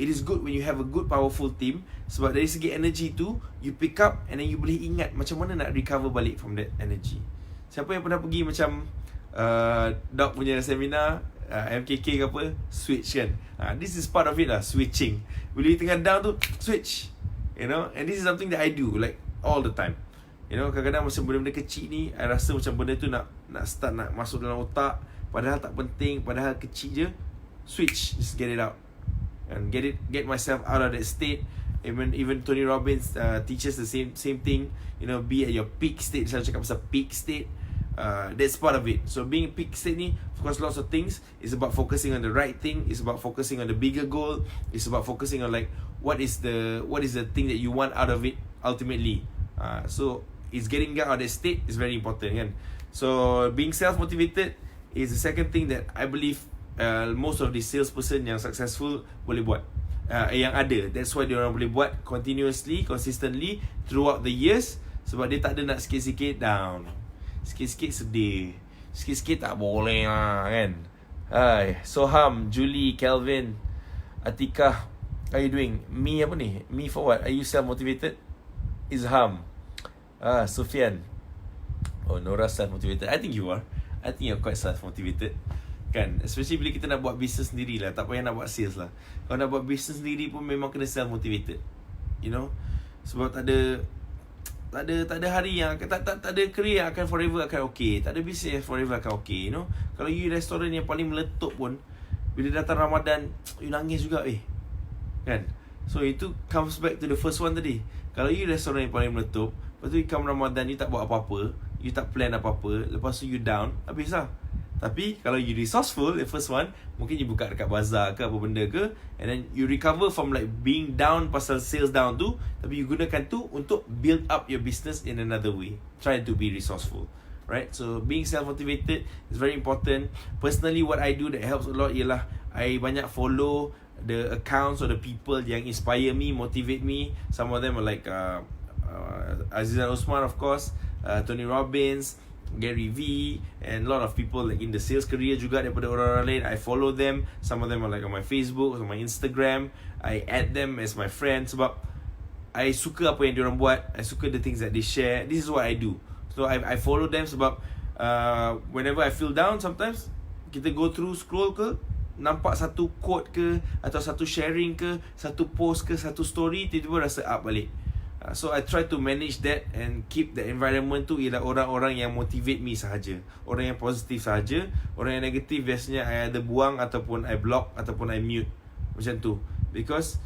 it is good when you have a good powerful team. Sebab dari segi energy tu, you pick up and then you boleh ingat macam mana nak recover balik from that energy. Siapa yang pernah pergi macam Doc punya seminar, MKK ke apa, switch kan. This is part of it lah, switching. Bila you tengah down tu, switch. You know, and this is something that I do like all the time. You know, kadang-kadang macam benda-benda kecil ni, I rasa macam benda tu nak start nak masuk dalam otak, padahal tak penting, padahal kecil je. Switch, just get it out and get myself out of that state. Even Tony Robbins teaches the same thing. You know, be at your peak state. Saya cakap pasal peak state. That's part of it. So being peak state ni, of course, lots of things. It's about focusing on the right thing. It's about focusing on the bigger goal. It's about focusing on like what is the thing that you want out of it ultimately. So it's getting out of that state is very important kan. So being self-motivated is the second thing that I believe most of the salesperson yang successful boleh buat. Yang ada. That's why dia orang boleh buat continuously, consistently throughout the years. Sebab dia tak ada nak sikit-sikit down, sikit-sikit sedih, sikit-sikit tak boleh lah kan. Hai, Soham, Julie, Kelvin, Atikah, how are you doing? Me apa ni? Me for what? Are you self-motivated? Izham, Sufyan. Oh, Nora self-motivated. I think you are. I think you're quite self-motivated kan. Especially bila kita nak buat business sendiri lah. Tak payah nak buat sales lah. Kalau nak buat business sendiri pun memang kena self-motivated. You know. Sebab tak ada hari yang tak ada career yang akan forever akan okay. Tak ada business yang forever akan okay, you know. Kalau you restoran yang paling meletup pun, bila datang Ramadan, you nangis juga kan. So itu comes back to the first one tadi. Kalau you restoran yang paling meletup, lepas tu you come Ramadan, you tak buat apa-apa, you tak plan apa-apa, lepas tu you down, habis lah. Tapi kalau you resourceful, the first one, mungkin you buka dekat bazar ke apa benda ke, and then you recover from like being down pasal sales down tu, tapi you gunakan tu untuk build up your business in another way. Try to be resourceful, right? So being self-motivated is very important. Personally, what I do that helps a lot ialah I banyak follow the accounts or the people yang inspire me, motivate me. Some of them are like Azizan Osman, of course, Tony Robbins, Gary V, and a lot of people like in the sales career juga daripada orang-orang lain. I follow them. Some of them are like on my Facebook, on my Instagram. I add them as my friends sebab I suka apa yang diorang buat. I suka the things that they share. This is what I do. So I follow them sebab whenever I feel down, sometimes kita go through, scroll ke, nampak satu quote ke, atau satu sharing ke, satu post ke, satu story, tiba-tiba rasa up balik. So I try to manage that and keep the environment tu ialah orang-orang yang motivate me sahaja, orang yang positif sahaja. Orang yang negatif biasanya I ada buang, ataupun I block, ataupun I mute. Macam tu. Because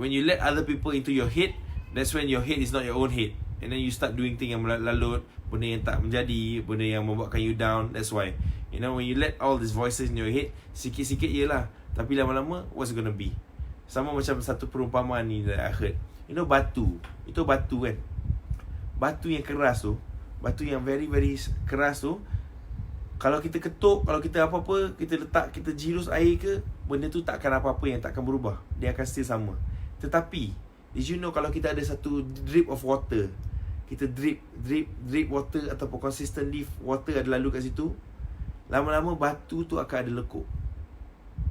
when you let other people into your head, that's when your head is not your own head. And then you start doing things yang melalut, benda yang tak menjadi, benda yang membuatkan you down. That's why, you know, when you let all these voices in your head, sikit-sikit yelah, tapi lama-lama what's it gonna be? Sama macam satu perumpamaan ni that I heard. You know, batu. Itu batu kan, batu yang keras tu, batu yang very very keras tu, kalau kita ketuk, kalau kita apa-apa, kita letak, kita jirus air ke, benda tu tak akan apa-apa, yang tak akan berubah. Dia akan still sama. Tetapi did you know, kalau kita ada satu drip of water, kita drip water, ataupun consistently water ada lalu kat situ, lama-lama batu tu akan ada lekuk.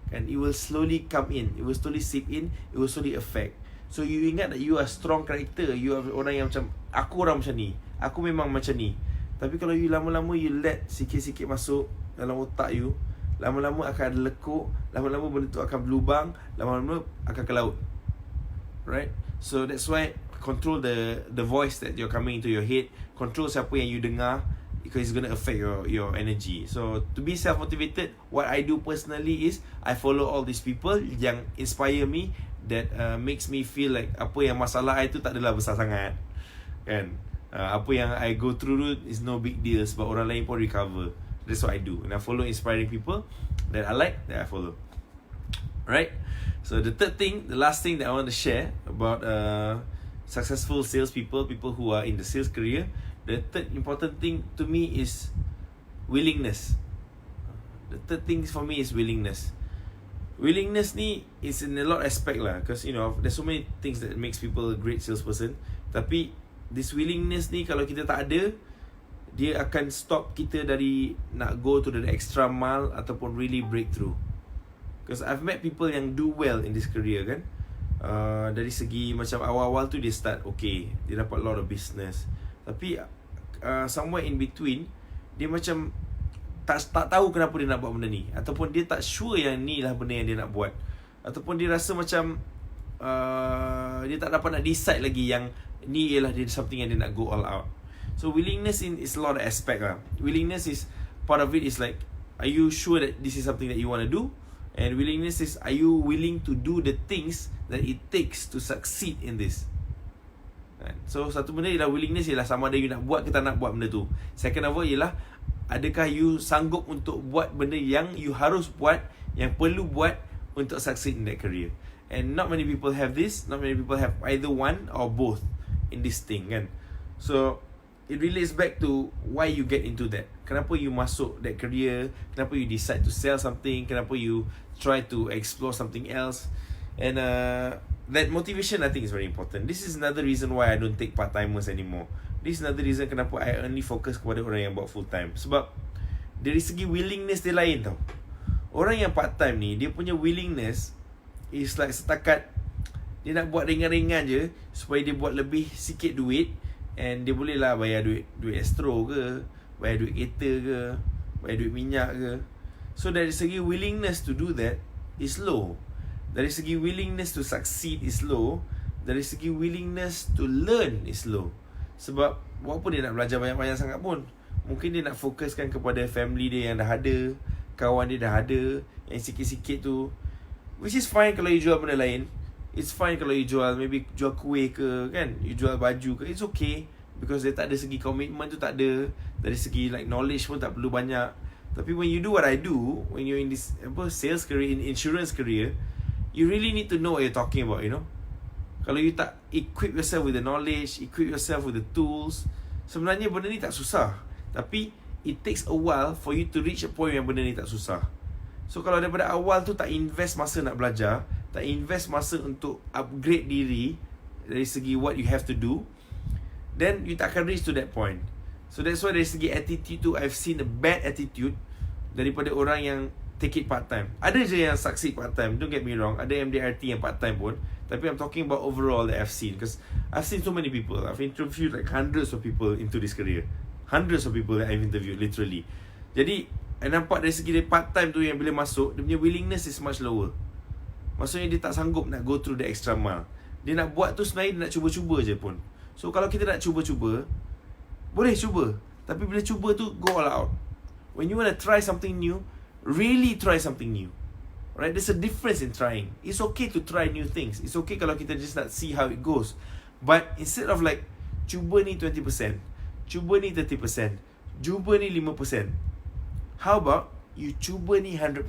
And it will slowly come in, it will slowly seep in, it will slowly affect. So you ingat that you are strong character, you are orang yang macam, aku orang macam ni, aku memang macam ni. Tapi kalau you lama-lama you let sikit-sikit masuk dalam otak you, lama-lama akan ada lekuk, lama-lama benda tu akan berlubang, lama-lama akan ke laut. Right? So that's why control the voice that you're coming into your head, control siapa yang you dengar, because it's going to affect your energy. So to be self-motivated, what I do personally is I follow all these people yang inspire me, that makes me feel like apa yang masalah I tu tak adalah besar sangat kan. Apa yang I go through is no big deal, sebab orang lain pun recover. That's what I do, and I follow inspiring people that I like, that I follow. Right? So the third thing, the last thing that I want to share about successful salespeople, people who are in the sales career, the third important thing to me is willingness. The third thing for me is willingness. Willingness ni is in a lot aspect lah, because you know there's so many things that makes people a great salesperson. Tapi this willingness ni, kalau kita tak ada, dia akan stop kita dari nak go to the extra mile ataupun really breakthrough. Because I've met people yang do well in this career kan. Dari segi macam awal-awal tu dia start okay, dia dapat a lot of business. Tapi somewhere in between, dia macam tak tahu kenapa dia nak buat benda ni, ataupun dia tak sure yang ni lah benda yang dia nak buat, ataupun dia rasa macam dia tak dapat nak decide lagi yang ni ialah dia something yang dia nak go all out. So willingness is a lot of aspect lah. Willingness is part of it, is like, are you sure that this is something that you want to do? And willingness is, are you willing to do the things that it takes to succeed in this? So satu benda ialah willingness, ialah sama ada you nak buat ke tak nak buat benda tu. Second of all ialah, adakah you sanggup untuk buat benda yang you harus buat, yang perlu buat untuk succeed in that career. And not many people have this. Not many people have either one or both in this thing kan. So it relates back to why you get into that. Kenapa you masuk that career, kenapa you decide to sell something, kenapa you try to explore something else. And that motivation I think is very important. This is another reason why I don't take part-timers anymore. This is another reason kenapa I only focus kepada orang yang buat full time. Sebab dari segi willingness dia lain tau. Orang yang part time ni, dia punya willingness is like setakat dia nak buat ringan-ringan je, supaya dia buat lebih sikit duit, and dia boleh lah bayar duit astro ke, bayar duit kereta ke, bayar duit minyak ke. So dari segi willingness to do that is low. Dari segi willingness to succeed is low. Dari segi willingness to learn is low. Sebab walaupun dia nak belajar banyak-banyak sangat pun, mungkin dia nak fokuskan kepada family dia yang dah ada, kawan dia dah ada, yang sikit-sikit tu, which is fine kalau you jual benda lain. It's fine kalau you jual, maybe jual kuih ke kan, you jual baju ke, it's okay. Because dia tak ada segi komitmen tu, tak ada. Dari segi like knowledge pun tak perlu banyak. Tapi when you do what I do, when you're in this sales career, in insurance career, you really need to know what you're talking about, you know. Kalau you tak equip yourself with the knowledge, equip yourself with the tools, sebenarnya benda ni tak susah. Tapi it takes a while for you to reach a point yang benda ni tak susah. So kalau daripada awal tu tak invest masa nak belajar, tak invest masa untuk upgrade diri dari segi what you have to do, then you tak akan reach to that point. So that's why dari segi attitude tu, I've seen a bad attitude daripada orang yang take it part time. Ada je yang succeed part time, don't get me wrong. Ada MDRT yang part time pun. Tapi I'm talking about overall that I've seen. Because I've seen so many people. I've interviewed like hundreds of people into this career. Hundreds of people that I've interviewed, literally. Jadi, I nampak dari segi dia part time tu yang bila masuk, dia punya willingness is much lower. Maksudnya dia tak sanggup nak go through the extra mile. Dia nak buat tu sebenarnya dia nak cuba-cuba je pun. So kalau kita nak cuba-cuba, boleh cuba. Tapi bila cuba tu, go all out. When you want to try something new, really try something new. Right? There's a difference in trying. It's okay to try new things. It's okay kalau kita just nak see how it goes. But instead of like, cuba ni 20%, cuba ni 30%, cuba ni 5%. How about, you cuba ni 100%.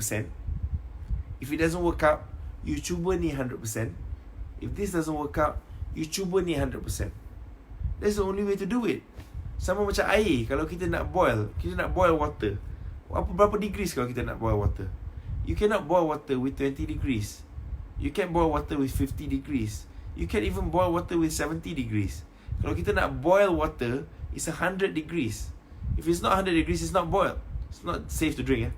If it doesn't work out, you cuba ni 100%. If this doesn't work out, you cuba ni 100%. That's the only way to do it. Sama macam air. Kalau kita nak boil water. Berapa degrees kalau kita nak boil water? You cannot boil water with 20 degrees. You can't boil water with 50 degrees. You can't even boil water with 70 degrees. Kalau kita nak boil water, it's 100 degrees. If it's not 100 degrees, it's not boiled. It's not safe to drink.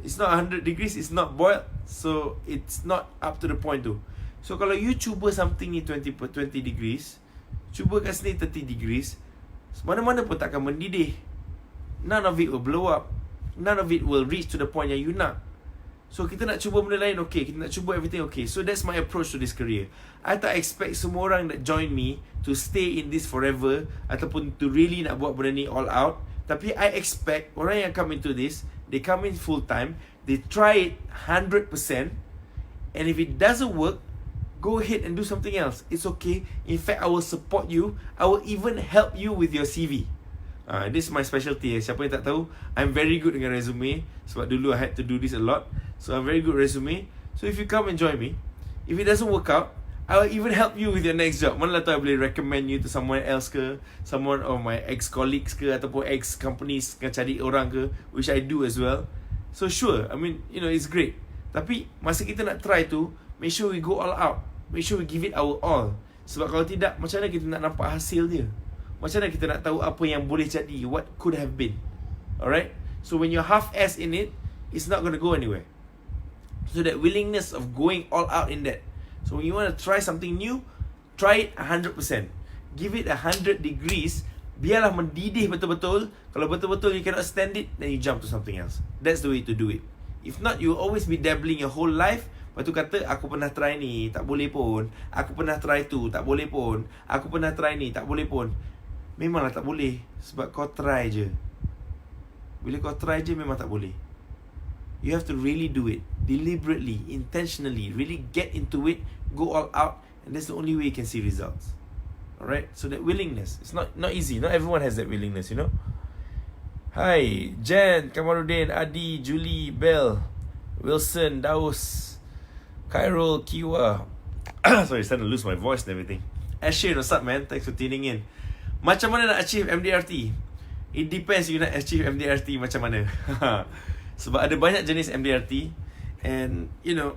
It's not 100 degrees, it's not boiled. So, it's not up to the point tu. So, kalau you cuba something ni 20 degrees, cuba kat sini 30 degrees, mana-mana pun takkan mendidih. None of it will blow up. None of it will reach to the point yang you nak. So kita nak cuba benda lain, okay. Kita nak cuba everything, okay. So that's my approach to this career. I tak expect semua orang that join me to stay in this forever, ataupun to really nak buat benda ni all out. Tapi I expect orang yang come into this, they come in full time, they try it 100%, and if it doesn't work, go ahead and do something else. It's okay. In fact, I will support you. I will even help you with your CV. This is my specialty. Siapa yang tak tahu, I'm very good dengan resume. Sebab dulu I had to do this a lot. So I'm very good resume. So if you come and join me, if it doesn't work out, I will even help you with your next job. Mana lah tahu I boleh recommend you to someone else ke, someone of my ex-colleagues ke, ataupun ex-companies yang cari orang ke, which I do as well. So sure, I mean, you know, it's great. Tapi masa kita nak try tu, make sure we go all out. Make sure we give it our all. Sebab kalau tidak, macam mana kita nak nampak hasil dia? Macam mana kita nak tahu apa yang boleh jadi, what could have been. Alright? So when you're half-ass in it, it's not going to go anywhere. So that willingness of going all out in that. So when you want to try something new, try it 100%. Give it 100 degrees. Biarlah mendidih betul-betul. Kalau betul-betul you cannot stand it, then you jump to something else. That's the way to do it. If not, you'll always be dabbling your whole life. Lepas tu kata, aku pernah try ni, tak boleh pun. Aku pernah try tu, tak boleh pun. Aku pernah try ni, tak boleh pun. Memanglah tak boleh. Sebab kau try je. Bila kau try je, memang tak boleh. You have to really do it. Deliberately, intentionally. Really get into it. Go all out. And that's the only way you can see results. Alright? So that willingness. It's not easy. Not everyone has that willingness, you know. Hi. Jen, Kamaruddin, Adi, Julie, Bell, Wilson, Daus, Khairul, Kiwa. Sorry, starting to lose my voice and everything. Ashin, what's up, man? Thanks for tuning in. Macam mana nak achieve MDRT? It depends you nak achieve MDRT macam mana. Sebab ada banyak jenis MDRT. And, you know,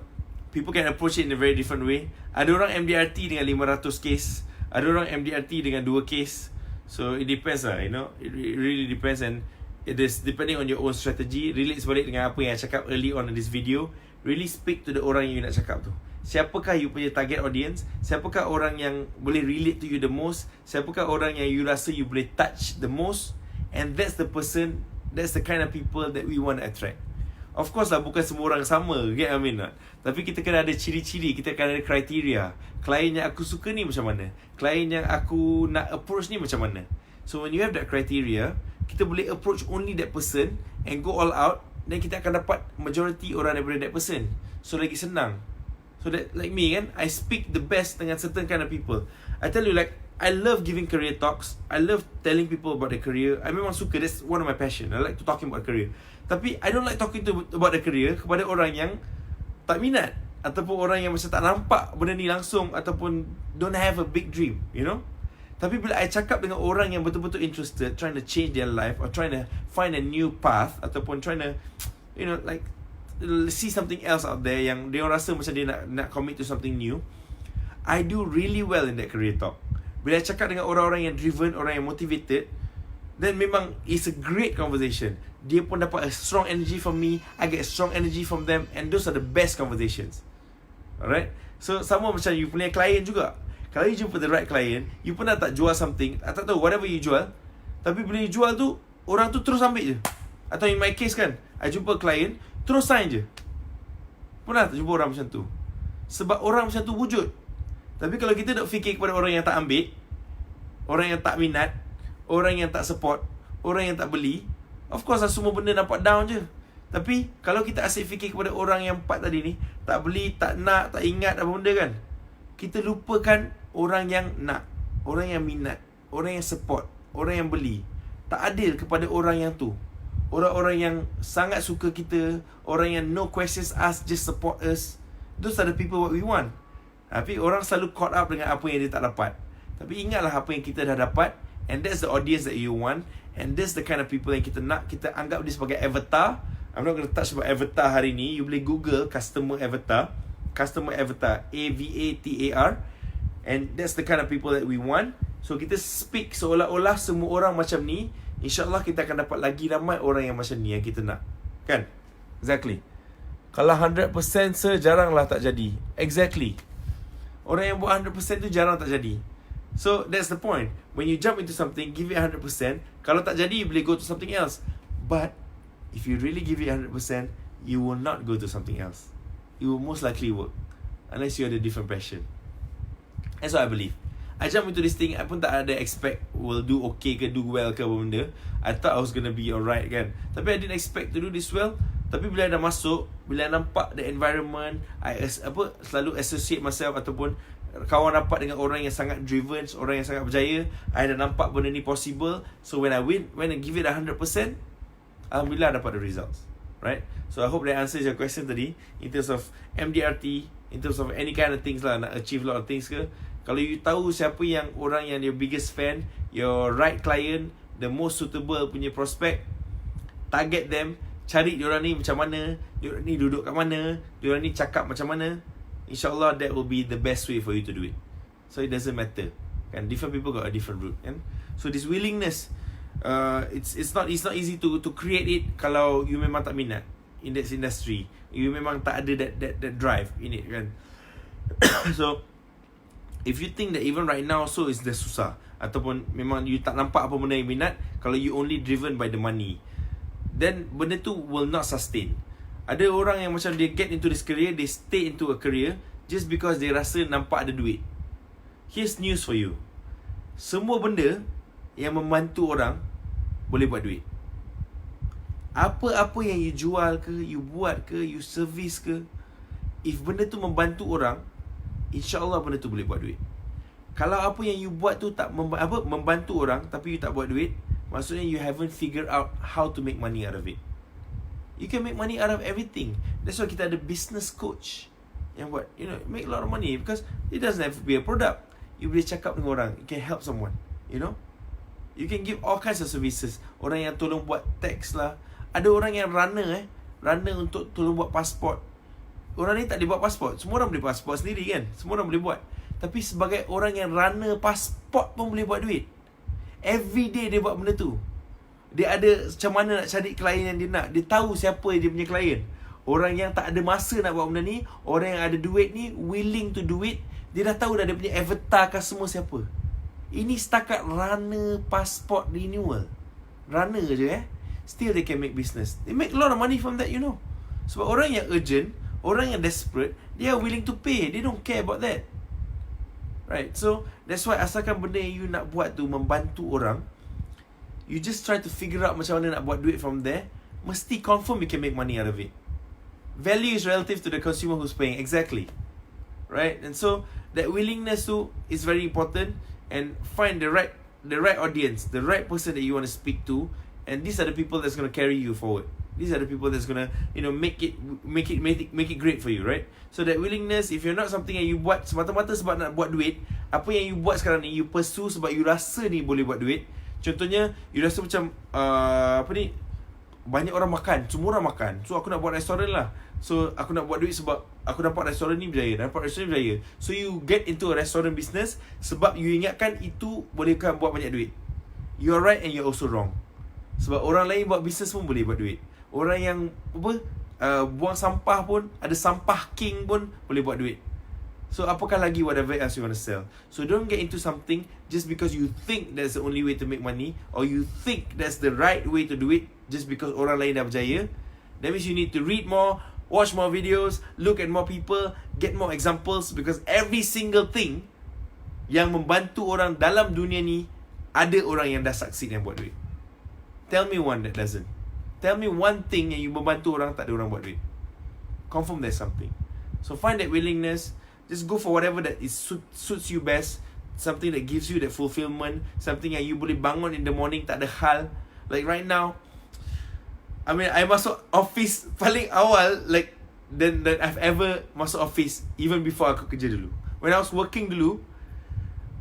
people can approach it in a very different way. Ada orang MDRT dengan 500 case. Ada orang MDRT dengan 2 case. So, it depends lah, you know. It really depends, and it is depending on your own strategy. Relate sebalik dengan apa yang I cakap early on in this video. Really speak to the orang yang you nak cakap tu. Siapakah you punya target audience? Siapakah orang yang boleh relate to you the most? Siapakah orang yang you rasa you boleh touch the most? And that's the person, that's the kind of people that we want to attract. Of course lah, bukan semua orang sama, get I mean tak? Tapi kita kena ada ciri-ciri, kita kena ada kriteria. Klien yang aku suka ni macam mana? Klien yang aku nak approach ni macam mana? So when you have that criteria, kita boleh approach only that person and go all out. Dan kita akan dapat majority orang daripada that person. So lagi senang. So that like me kan, I speak the best dengan certain kind of people. I tell you like, I love giving career talks. I love telling people about their career. I memang suka, that's one of my passion. I like to talking about career. Tapi I don't like talking about the career kepada orang yang tak minat, ataupun orang yang macam tak nampak benda ni langsung, ataupun don't have a big dream, you know. Tapi bila I cakap dengan orang yang betul-betul interested, trying to change their life, or trying to find a new path, ataupun trying to, you know, like see something else out there, yang dia orang rasa macam dia nak commit to something new, I do really well in that career talk. Bila I cakap dengan orang-orang yang driven, orang yang motivated, then memang it's a great conversation. Dia pun dapat a strong energy from me, I get a strong energy from them, and those are the best conversations. Alright? So sama macam you punya client juga. Kalau you jumpa the right client, you pernah tak jual something, I tak tahu whatever you jual, tapi bila you jual tu, orang tu terus ambil je. Atau in my case kan, I jumpa client, terus sign je. Pernah tak jumpa orang macam tu? Sebab orang macam tu wujud. Tapi kalau kita nak fikir kepada orang yang tak ambil, orang yang tak minat, orang yang tak support, orang yang tak beli, of course lah semua benda nampak down je. Tapi kalau kita asyik fikir kepada orang yang 4 tadi ni, tak beli, tak nak, tak ingat apa benda kan, kita lupakan orang yang nak, orang yang minat, orang yang support, orang yang beli. Tak adil kepada orang yang tu. Orang-orang yang sangat suka kita, orang yang no questions asked, just support us. Those are the people what we want. Tapi orang selalu caught up dengan apa yang dia tak dapat. Tapi ingatlah apa yang kita dah dapat, and that's the audience that you want, and that's the kind of people yang kita nak. Kita anggap dia sebagai avatar. I'm not going to touch about avatar hari ni. You boleh Google customer avatar, AVATAR, and that's the kind of people that we want. So kita speak seolah-olah semua orang macam ni. InsyaAllah kita akan dapat lagi ramai orang yang macam ni yang kita nak. Kan? Exactly. Kalau 100% jaranglah tak jadi. Exactly. Orang yang buat 100% tu jarang tak jadi. So that's the point. When you jump into something, give it 100%. Kalau tak jadi, you boleh go to something else. But if you really give it 100%, you will not go to something else. It will most likely work, unless you have a different passion. That's what I believe. I jump into this thing, I pun tak ada expect will do okay ke, do well ke apa benda. I thought I was gonna be alright kan. Tapi I didn't expect to do this well. Tapi bila I dah masuk, bila I nampak the environment, I selalu associate myself, ataupun kawan rapat dengan orang yang sangat driven, orang yang sangat berjaya, I dah nampak benda ni possible. So when I give it 100%, alhamdulillah dapat the results. Right? So I hope that answers your question tadi, in terms of MDRT, in terms of any kind of things lah, nak achieve a lot of things ke. Kalau you tahu siapa yang orang yang your biggest fan, your right client, the most suitable punya prospect, target them, cari diorang ni macam mana, diorang ni duduk kat mana, diorang ni cakap macam mana. InsyaAllah that will be the best way for you to do it. So it doesn't matter kan, different people got a different route kan. So this willingness, it's not easy to create it kalau you memang tak minat in that industry. You memang tak ada that drive in it kan. So if you think that even right now so is dah susah, ataupun memang you tak nampak apa benda yang minat, kalau you only driven by the money, then benda tu will not sustain. Ada orang yang macam dia get into this career, they stay into a career just because they rasa nampak ada duit. Here's news for you. Semua benda yang membantu orang boleh buat duit. Apa-apa yang you jual ke, you buat ke, you service ke, if benda tu membantu orang, InsyaAllah benda tu boleh buat duit. Kalau apa yang you buat tu tak membantu orang, tapi you tak buat duit, maksudnya you haven't figured out how to make money out of it. You can make money out of everything. That's why kita ada business coach yang buat, you know, make a lot of money, because it doesn't have to be a product. You boleh cakap dengan orang, you can help someone, you know. You can give all kinds of services. Orang yang tolong buat tax lah. Ada orang yang runner untuk tolong buat pasport. Orang ni tak boleh buat pasport. Semua orang boleh buat pasport sendiri kan. Semua orang boleh buat. Tapi sebagai orang yang runner pasport pun boleh buat duit. Every day dia buat benda tu. Dia ada macam mana nak cari klien yang dia nak. Dia tahu siapa dia punya klien. Orang yang tak ada masa nak buat benda ni, orang yang ada duit ni, willing to do it. Dia dah tahu dah dia punya avatar customer siapa. Ini setakat runner passport renewal. Runner je Still they can make business. They make a lot of money from that, you know. Sebab orang yang urgent, orang yang desperate, they are willing to pay. They don't care about that. Right? So that's why asalkan benda yang you nak buat tu membantu orang, you just try to figure out macam mana nak buat duit from there. Mesti confirm you can make money out of it. Value is relative to the consumer who's paying. Exactly. right? And so that willingness tu is very important, and find the right audience, the right person that you want to speak to, and these are the people that's going to carry you forward. These are the people that's going to, you know, make it great for you, right? So that willingness, if you're not something yang you buat semata-mata sebab nak buat duit, apa yang you buat sekarang ni, you pursue sebab you rasa ni boleh buat duit. Contohnya, you rasa macam banyak orang makan, semua orang makan, so aku nak buat restoran lah. So aku nak buat duit sebab aku dapat restoran ni berjaya, So you get into a restaurant business sebab you ingatkan itu bolehkan buat banyak duit. You are right and you're also wrong. Sebab orang lain buat business pun boleh buat duit. Orang yang buang sampah pun, ada sampah king pun boleh buat duit. So apakah lagi whatever else you want to sell. So don't get into something just because you think that's the only way to make money, or you think that's the right way to do it just because orang lain dah berjaya. That means you need to read more, watch more videos, look at more people, get more examples, because every single thing yang membantu orang dalam dunia ni, ada orang yang dah succeed yang buat duit. Tell me one that doesn't. Tell me one thing yang you membantu orang, tak ada orang buat duit. Confirm there's something. So find that willingness. Just go for whatever that suits you best. Something that gives you that fulfillment. Something yang you boleh bangun in the morning, tak ada hal. Like right now, I mean, I masuk office paling awal like than I've ever masuk office, even before aku kerja dulu. When I was working dulu,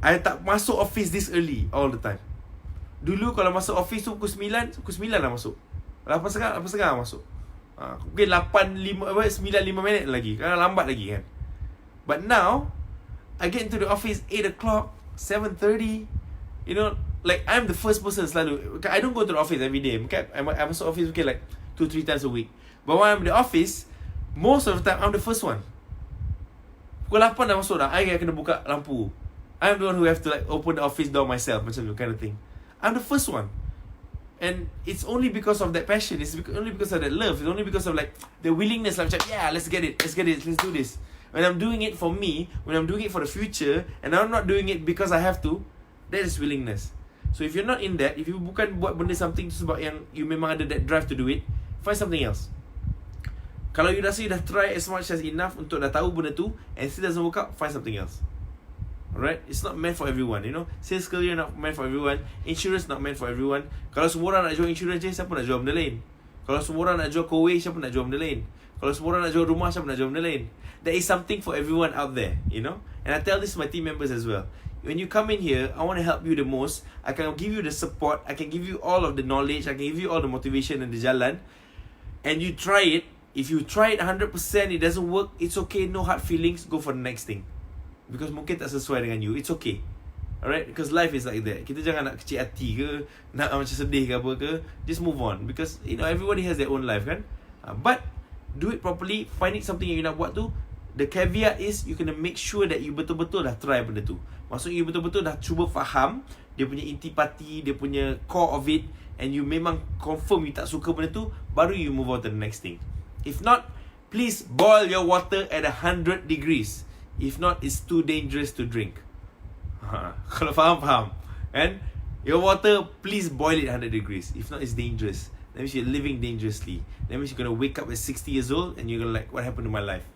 I tak masuk office this early all the time. Dulu kalau masuk office tu pukul 9 lah masuk. 8.30 masuk. Mungkin 9:05 minit lagi. Kan lambat lagi kan. But now I get into the office 8 o'clock, 7:30. You know, like I'm the first person selalu. I don't go to the office every day. I masuk office like 2-3 times a week. But when I'm in the office, most of the time I'm the first one. Pukul 8 dah masuk dah, I kena buka lampu. I'm the one who have to like open the office door myself, macam tu kind of thing. I'm the first one. And it's only because of that passion. It's only because of that love. It's only because of like the willingness. Like, yeah, let's get it. Let's do this. When I'm doing it for me, when I'm doing it for the future, and I'm not doing it because I have to, that is willingness. So if you're not in that, if you bukan buat benda something sebab yang you memang ada that drive to do it, find something else. Kalau you rasa you dah try as much as enough untuk dah tahu benda tu, and still doesn't work out, find something else. Alright? It's not meant for everyone, you know. Sales career not meant for everyone. Insurance not meant for everyone. Kalau semua orang nak jual insurance je, siapa nak jual benda lain? Kalau semua orang nak jual kowe, siapa nak jual benda lain? Kalau semua orang nak jual rumah, siapa nak jual benda lain? There is something for everyone out there, you know. And I tell this to my team members as well. When you come in here, I want to help you the most. I can give you the support. I can give you all of the knowledge. I can give you all the motivation and the jalan. And you try it. If you try it 100%, it doesn't work, it's okay. No hard feelings. Go for the next thing. Because mungkin tak sesuai dengan you. It's okay. Alright? Because life is like that. Kita jangan nak kecil hati ke, nak macam sedih ke apa ke. Just move on. Because, you know, everybody has their own life kan. But, do it properly. Finding something yang you nak buat tu, the caveat is, you kena make sure that you betul-betul dah try benda tu. Maksudnya, you betul-betul dah cuba faham dia punya intipati, dia punya core of it, and you memang confirm you tak suka benda tu, baru you move on to the next thing. If not, please boil your water at 100 degrees. If not, it's too dangerous to drink. Kalau faham. And your water, please boil it 100 degrees. If not, it's dangerous. That means you're living dangerously. That means you're going to wake up at 60 years old and you're going to like, what happened to my life?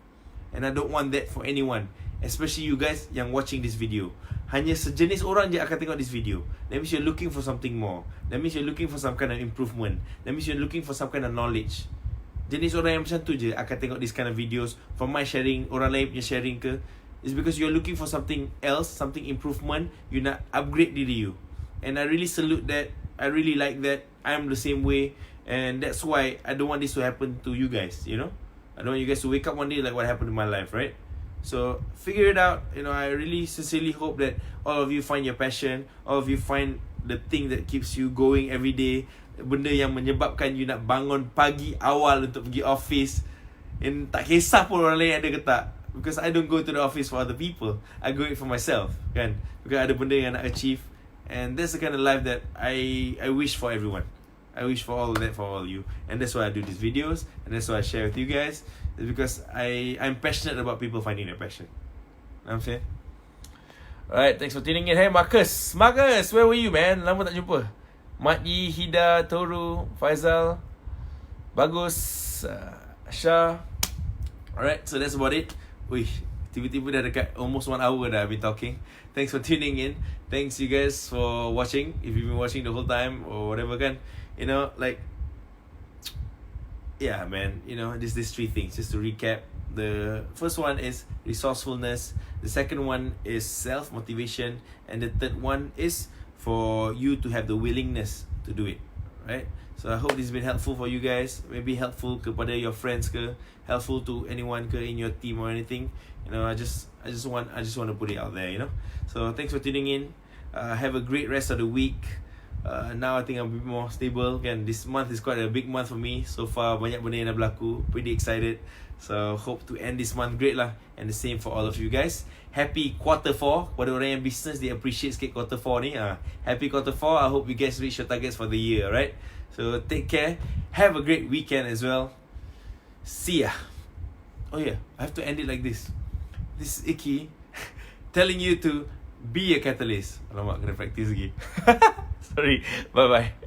And I don't want that for anyone. Especially you guys yang watching this video. Hanya sejenis orang je akan tengok this video. That means you're looking for something more. That means you're looking for some kind of improvement. That means you're looking for some kind of knowledge. Jenis orang yang macam tu je akan tengok this kind of videos. From my sharing, orang lain punya sharing ke, is because you're looking for something else, something improvement. You nak upgrade diri you. And I really salute that. I really like that. I'm the same way. And that's why I don't want this to happen to you guys, you know. I don't want you guys to wake up one day like what happened in my life, right? So figure it out. You know, I really sincerely hope that all of you find your passion. All of you find the thing that keeps you going every day. Benda yang menyebabkan you nak bangun pagi awal untuk pergi office. And tak kisah pun orang lain ada ke tak. Because I don't go to the office for other people. I go it for myself, kan? Because ada benda yang nak achieve. And that's the kind of life that I wish for everyone. I wish for all of that for all of you. And that's why I do these videos. And that's why I share with you guys. It's because I'm passionate about people finding their passion. You know what I'm saying? Alright, thanks for tuning in. Hey Marcus, where were you, man? Lama tak jumpa. Mati, Hida, Toru, Faizal, Bagus, Shah. Alright, so that's about it. Wih, Tiba-tiba dah dekat almost 1 hour dah I've been talking. Thanks for tuning in. Thanks you guys for watching. If you've been watching the whole time or whatever kan, you know, like, yeah man, you know, these 3 things just to recap. The first one is resourcefulness, the second one is self-motivation, and the third one is for you to have the willingness to do it, right? So I hope this has been helpful for you guys. Maybe helpful kepada your friends ke, helpful to anyone ke in your team or anything. You know, I just want to put it out there, you know. So thanks for tuning in. Have a great rest of the week. Now I think I'm a bit more stable kan. This month is quite a big month for me. So far banyak benda yang dah berlaku. Pretty excited. So hope to end this month great lah. And the same for all of you guys. Happy quarter 4. Pada orang yang business, they appreciate sikit quarter 4 ni. Happy quarter 4. I hope you guys reach your targets for the year, right? So take care. Have a great weekend as well. See ya. Oh yeah, I have to end it like this. This is Icky telling you to be a catalyst. Alamak, kena practice lagi. Sorry. Bye-bye.